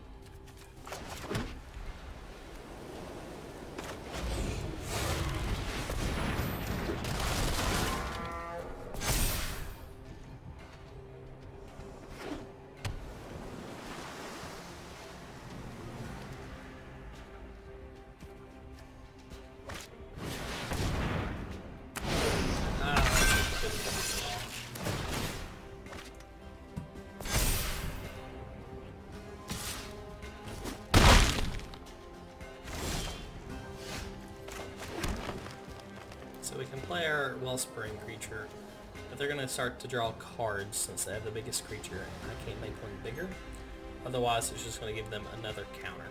So we can play our Wellspring creature, but they're going to start to draw cards since they have the biggest creature. I can't make one bigger. Otherwise, it's just going to give them another counter.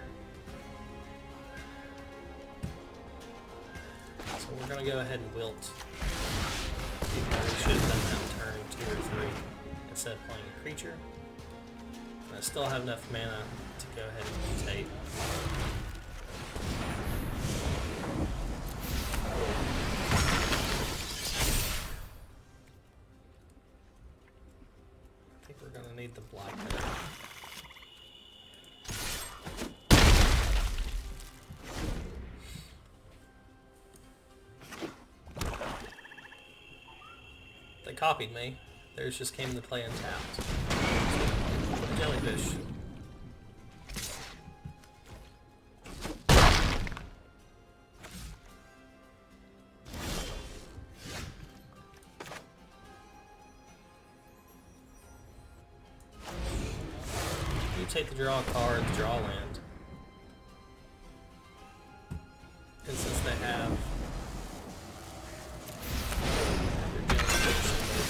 So we're going to go ahead and wilt. We should have done that on turn 2 or 3 instead of playing a creature. And I still have enough mana to go ahead and mutate. I think we're going to need the black there. They copied me. Theirs just came into play untapped. Jellyfish. You take the draw card, draw land. And since they have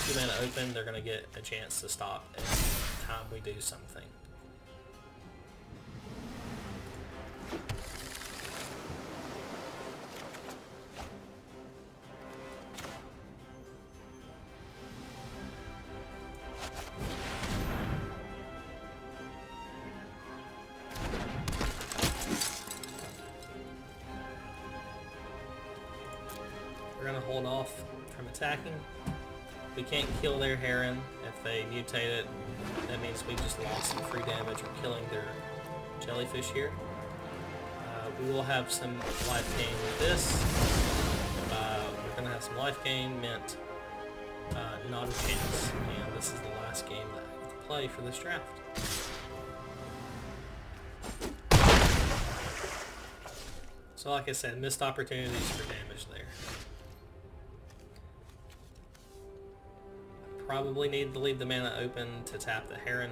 2 mana open, they're going to get a chance to stop every time we do something. We're going to hold off from attacking. We can't kill their Heron. If they mutate it, that means we just lost some free damage from killing their jellyfish here. We will have some life gain with this. We're going to have some life gain, meant not a chance. And this is the last game that I have to play for this draft. So like I said, missed opportunities for damage there. Probably need to leave the mana open to tap the Heron.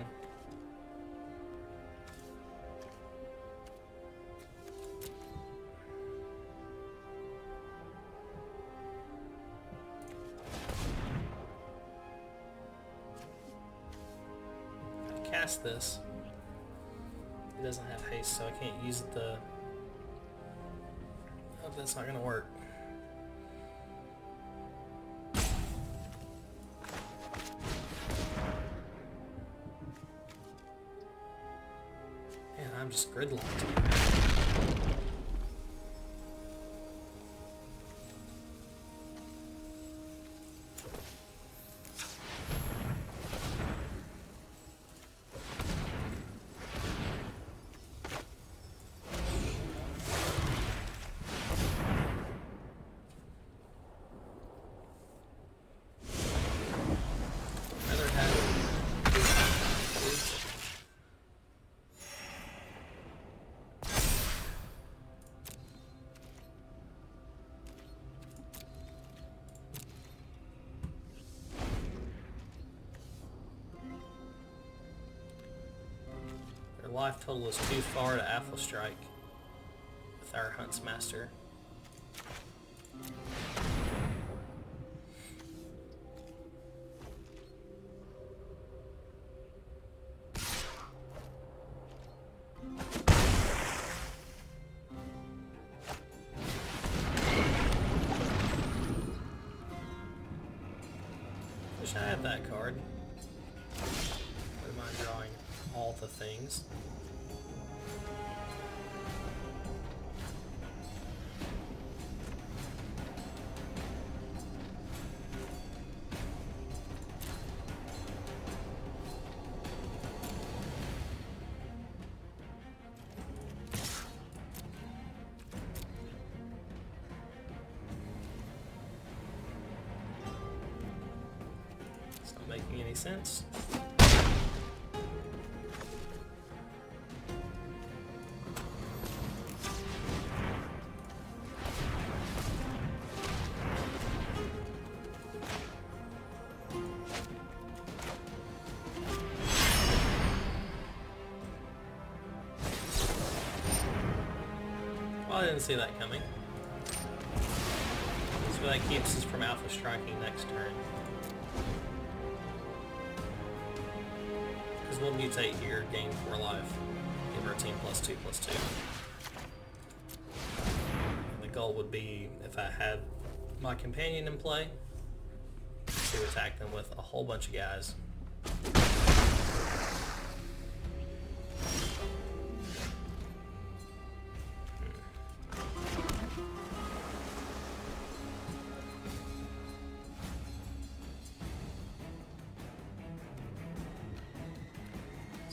cast this. He doesn't have haste, so I can't use the... Oh, that's not gonna work. Man, I'm just gridlocked. Life total is too far to Alpha Strike with our Hunts Master. Wish I had that card. Wouldn't mind drawing all the things. It's not making any sense. I didn't see that coming. So that keeps us from Alpha Striking next turn. Because we'll mutate here, gain 4 life. Give our team +2/+2. And the goal would be, if I had my companion in play, to attack them with a whole bunch of guys.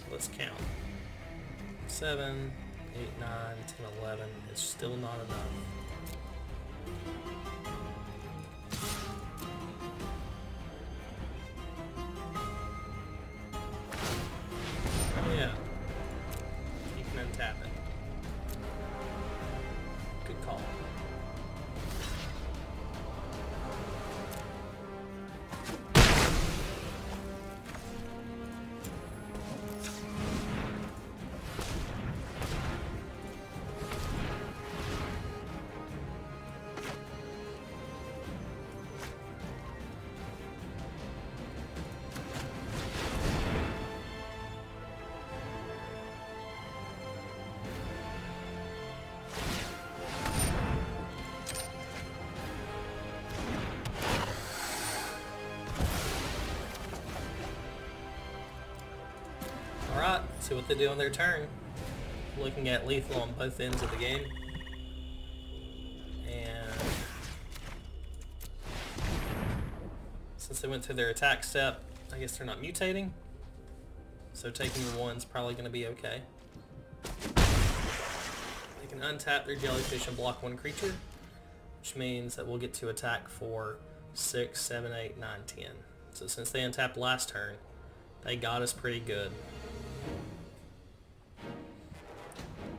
Let's count. 7, 8, 9, 10, 11 is still not enough. Oh yeah. You can untap it. Good call. Alright, see what they do on their turn. Looking at lethal on both ends of the game. And since they went through their attack step, I guess they're not mutating. So taking the 1's probably going to be okay. They can untap their jellyfish and block 1 creature, which means that we'll get to attack for 6, 7, 8, 9, 10. So since they untapped last turn, they got us pretty good.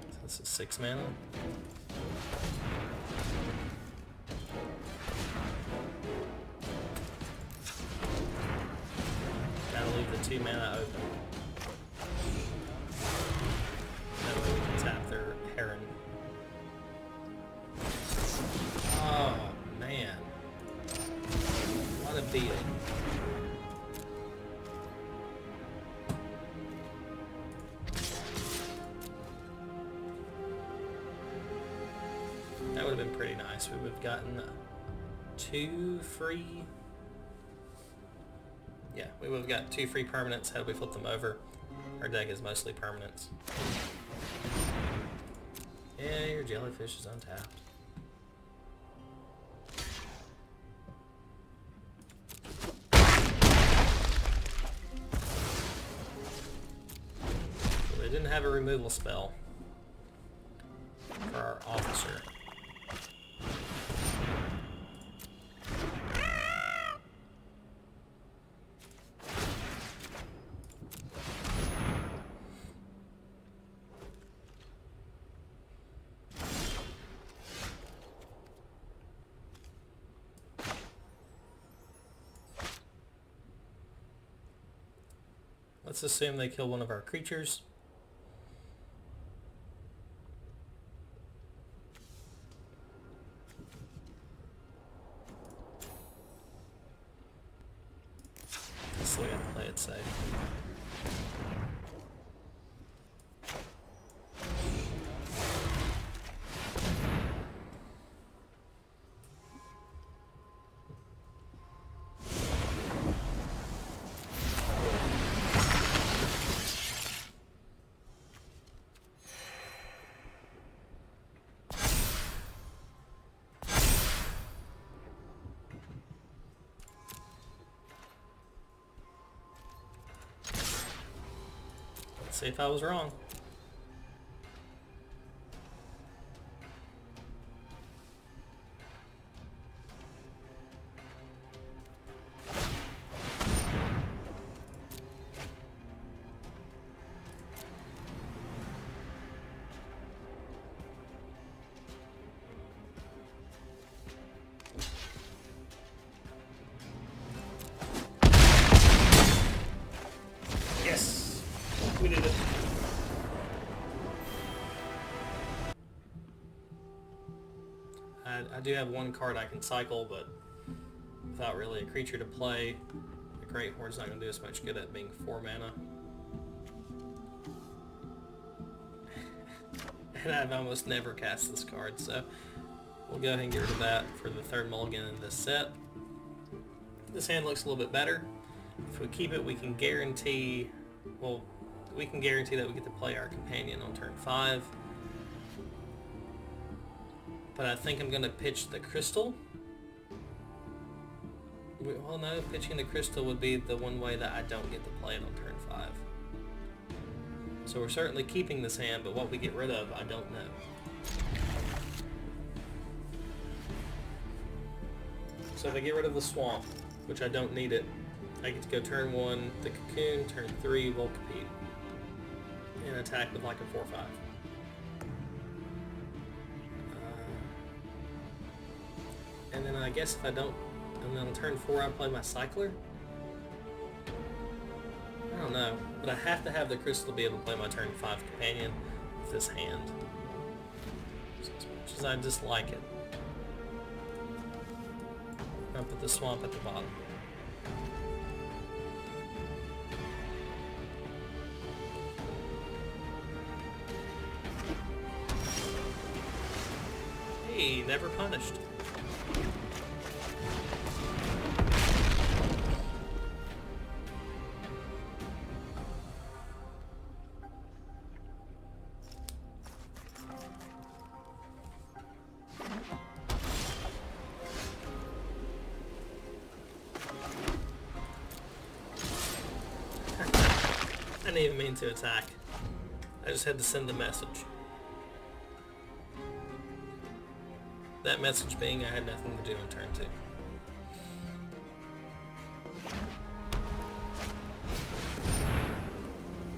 So this is 6 mana. Gotta leave the 2 mana open. That way we can tap their Heron. Oh man. What a beating. would have been pretty nice. We would have gotten 2 free... Yeah, we would have got 2 free permanents had we flipped them over. Our deck is mostly permanents. Yeah, your jellyfish is untapped. We didn't have a removal spell for our officer. Let's assume they kill one of our creatures. So we gotta play it safe. See if I was wrong. Yes, we did it. I do have one card I can cycle, but without really a creature to play, the Great Horde's not going to do us much good at being 4 mana. And I've almost never cast this card, so we'll go ahead and get rid of that for the 3rd mulligan in this set. This hand looks a little bit better. If we keep it, we can guarantee, well, we can guarantee that we get to play our companion on turn 5. But I think I'm going to pitch the crystal. Well, no, pitching the crystal would be the one way that I don't get to play it on turn 5. So we're certainly keeping this hand, but what we get rid of, I don't know. So if I get rid of the swamp, which I don't need it, I get to go turn 1, the cocoon, turn 3, Volcapede, and attack with like a 4/5. And then I guess if I don't, and then on turn 4 I play my cycler? I don't know, but I have to have the crystal to be able to play my turn 5 companion with this hand. So as much as I dislike it, I'll put the swamp at the bottom. Hey, never punished. I didn't even mean to attack. I just had to send the message. That message being I had nothing to do in turn 2.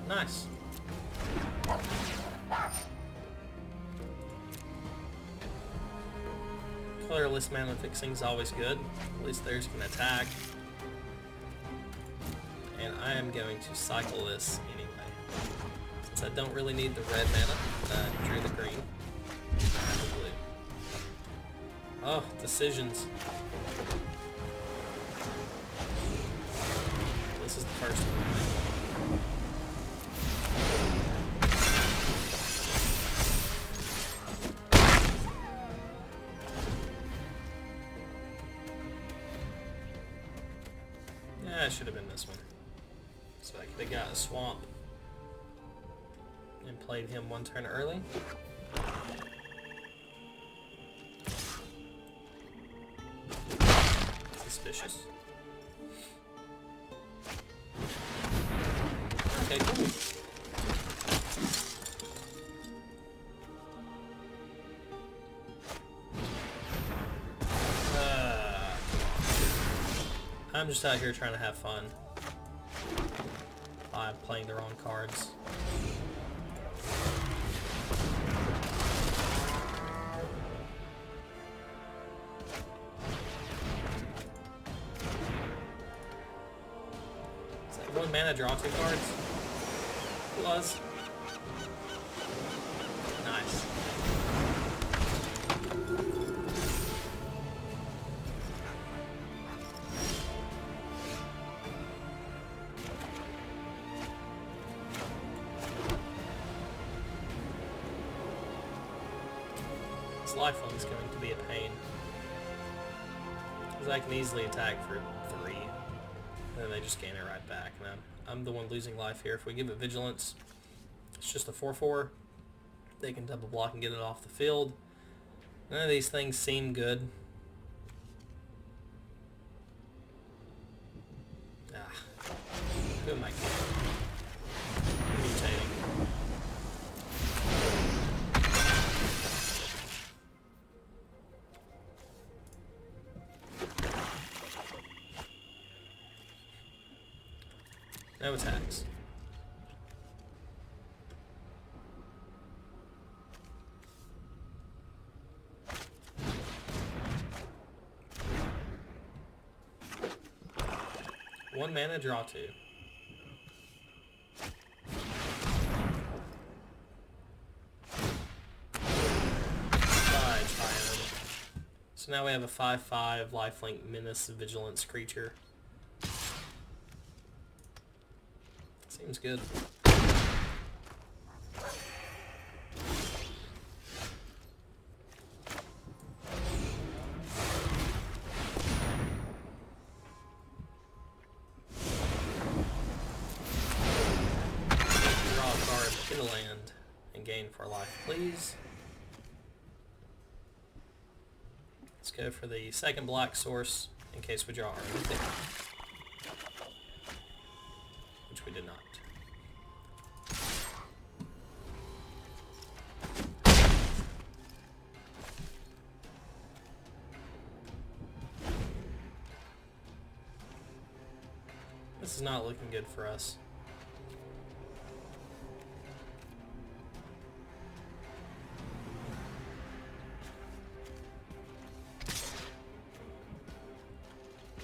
Nice. Colorless mana fixing is always good. At least theirs can attack. And I am going to cycle this anyway. Since I don't really need the red mana, I drew the green. And the blue. Oh, decisions. This is the first one. it should have been this one. So I could have got a swamp and played him one turn early. Suspicious. Okay, cool. I'm just out here trying to have fun. I'm playing the wrong cards. Is that 1 mana, draw 2 cards? It was. Nice. This lifeline is going to be a pain. Because I can easily attack for 3. And then they just gain it right back. And I'm the one losing life here. If we give it vigilance, it's just a 4/4. They can double block and get it off the field. None of these things seem good. Who am I kidding? Mutating. No attacks. One mana, draw 2. So now we have a 5/5 lifelink menace vigilance creature. Seems good. Draw a card, get a land, and gain 4 life, please. Let's go for the second black source in case we draw anything. Which we did not. This is not looking good for us.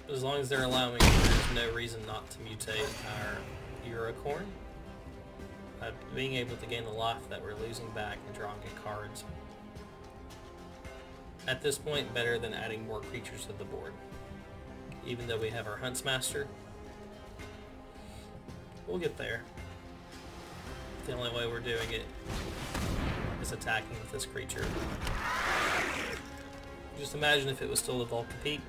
As long as they're allowing, there's no reason not to mutate our Eurocorn. Being able to gain the life that we're losing back and drawing good cards. At this point, better than adding more creatures to the board. Even though we have our Huntsmaster, we'll get there. The only way we're doing it is attacking with this creature. Just imagine if it was still the Volcapeak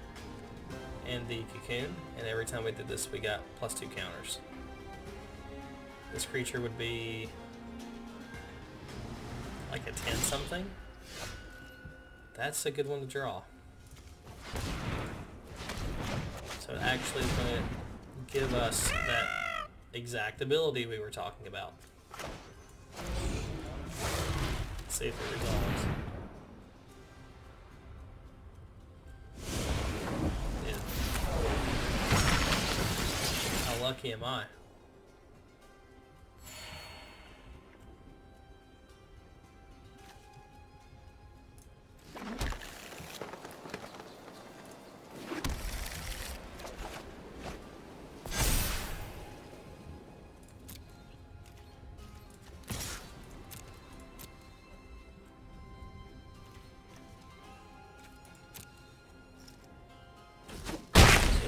and the Cocoon, and every time we did this we got +2 counters. This creature would be like a 10 something. That's a good one to draw. So it actually is going to give us that exact ability we were talking about. Let's see if it resolves. Yeah. How lucky am I?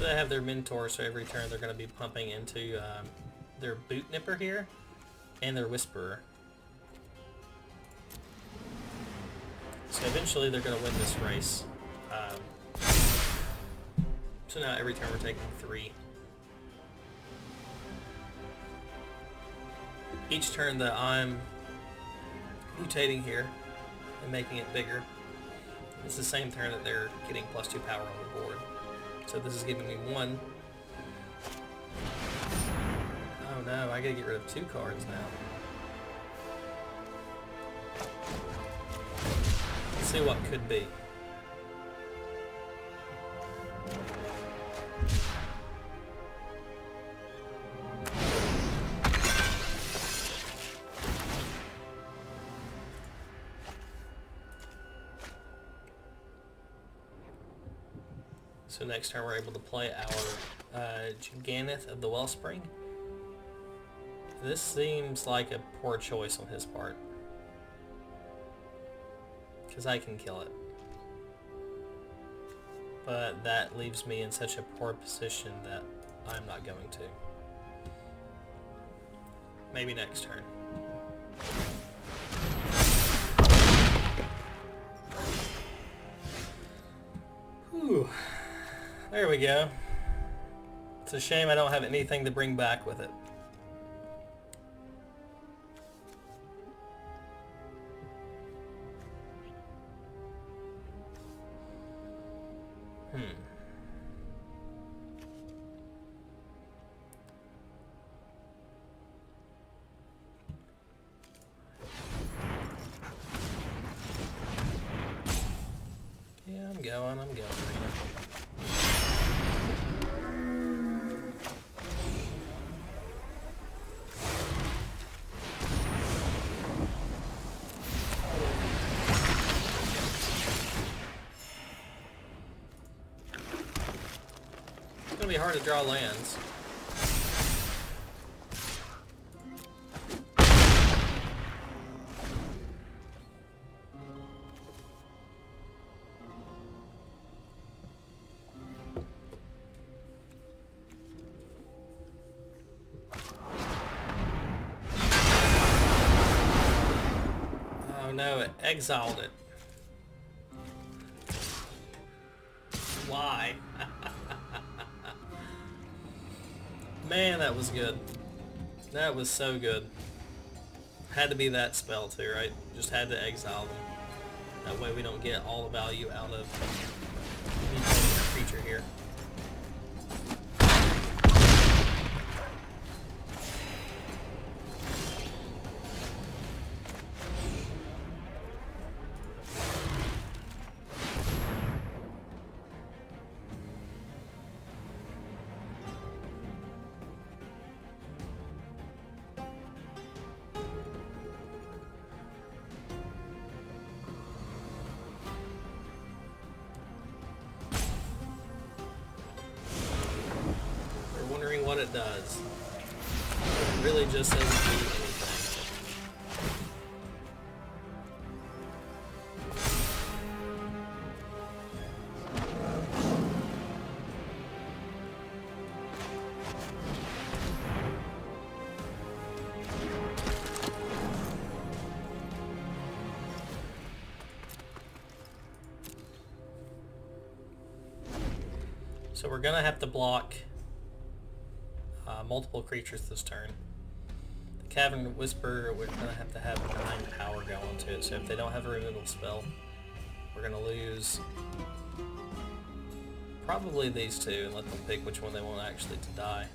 They have their mentor, so every turn they're going to be pumping into their Boot Nipper here and their Whisperer. So eventually they're going to win this race. So now every turn we're taking 3. each turn that I'm mutating here and making it bigger, it's the same turn that they're getting +2 power on the board. So this is giving me 1. Oh no, I gotta get rid of 2 cards now. Let's see what could be. So next turn we're able to play our Giganteth of the Wellspring. This seems like a poor choice on his part, because I can kill it. But that leaves me in such a poor position that I'm not going to. Maybe next turn. Whew. There we go. It's a shame I don't have anything to bring back with it. Yeah, I'm going. It's gonna be hard to draw lands. Oh no, it exiled it. Why? Man, that was good. That was so good. Had to be that spell too, right? Just had to exile them. That way we don't get all the value out of the creature here. What it does. It really just doesn't do anything. So we're gonna have to block multiple creatures this turn. The Cavern Whisperer, we're going to have 9 power go onto it, so if they don't have a removal spell, we're going to lose probably these two and let them pick which one they want actually to die.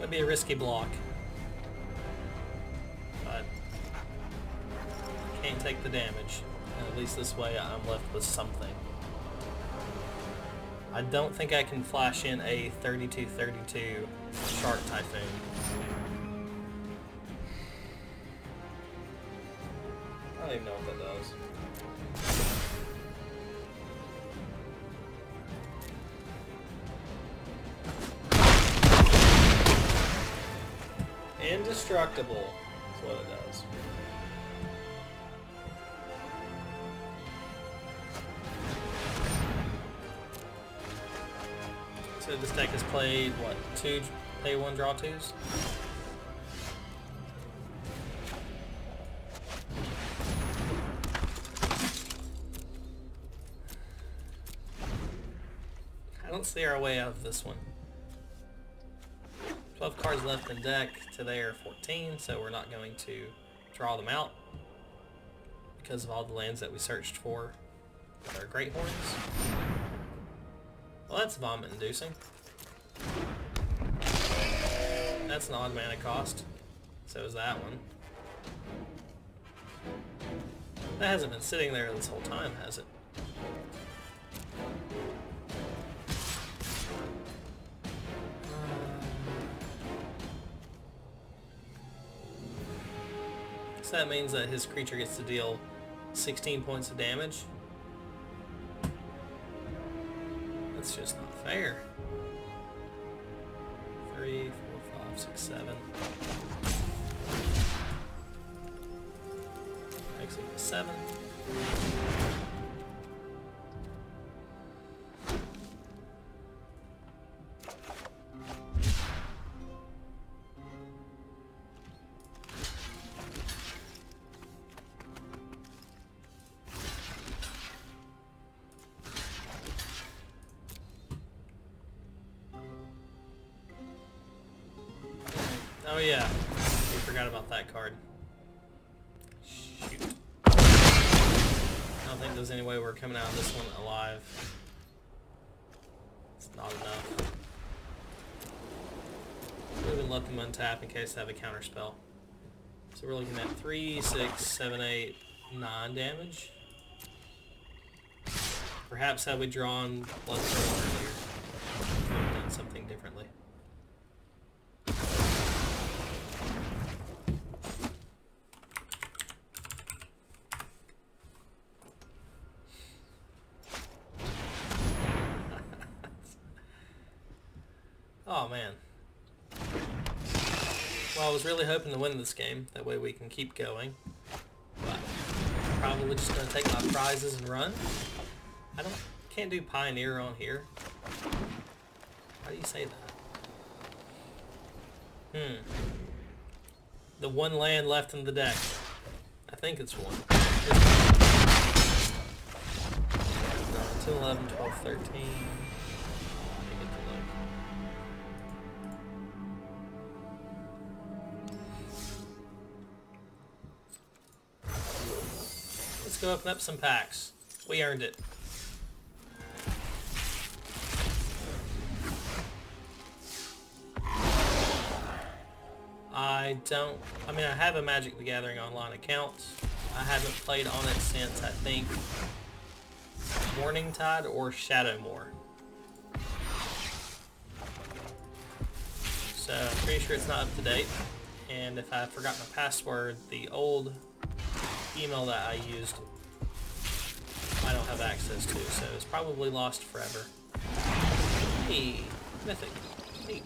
Be a risky block, but can't take the damage, and at least this way I'm left with something. I don't think I can flash in a 32/32 Shark Typhoon. I don't even know what that does. Indestructible is what it does. So This deck has played, what, 2 pay 1, draw 2s? I don't see our way out of this one. 12 cards left in deck, today are 14, so we're not going to draw them out because of all the lands that we searched for with our Great Horns. Well, that's vomit-inducing. That's an odd mana cost. So is that one. That hasn't been sitting there this whole time, has it? So that means that his creature gets to deal 16 points of damage. That's just not fair. 3, 4, 5, 6, 7. Actually, 7. Oh yeah, we forgot about that card. Shoot. I don't think there's any way we're coming out of this one alive. It's not enough. We'll even let them untap in case they have a counter spell. So we're looking at 3, 6, 7, 8, 9 damage. Perhaps had we drawn Bloodstone earlier, we would have done something differently. Oh man. Well, I was really hoping to win this game. That way we can keep going. But I'm probably just going to take my prizes and run. Can't do Pioneer on here. How do you say that? The one land left in the deck. I think it's one. 10, 11, 12, 13. Let's go open up some packs. We earned it. I have a Magic the Gathering Online account. I haven't played on it since, I think, Morningtide or Shadowmoor. So I'm pretty sure it's not up to date. And if I forgot my password, the old email that I used, I don't have access to, so it's probably lost forever. Hey, Mythic. Neat.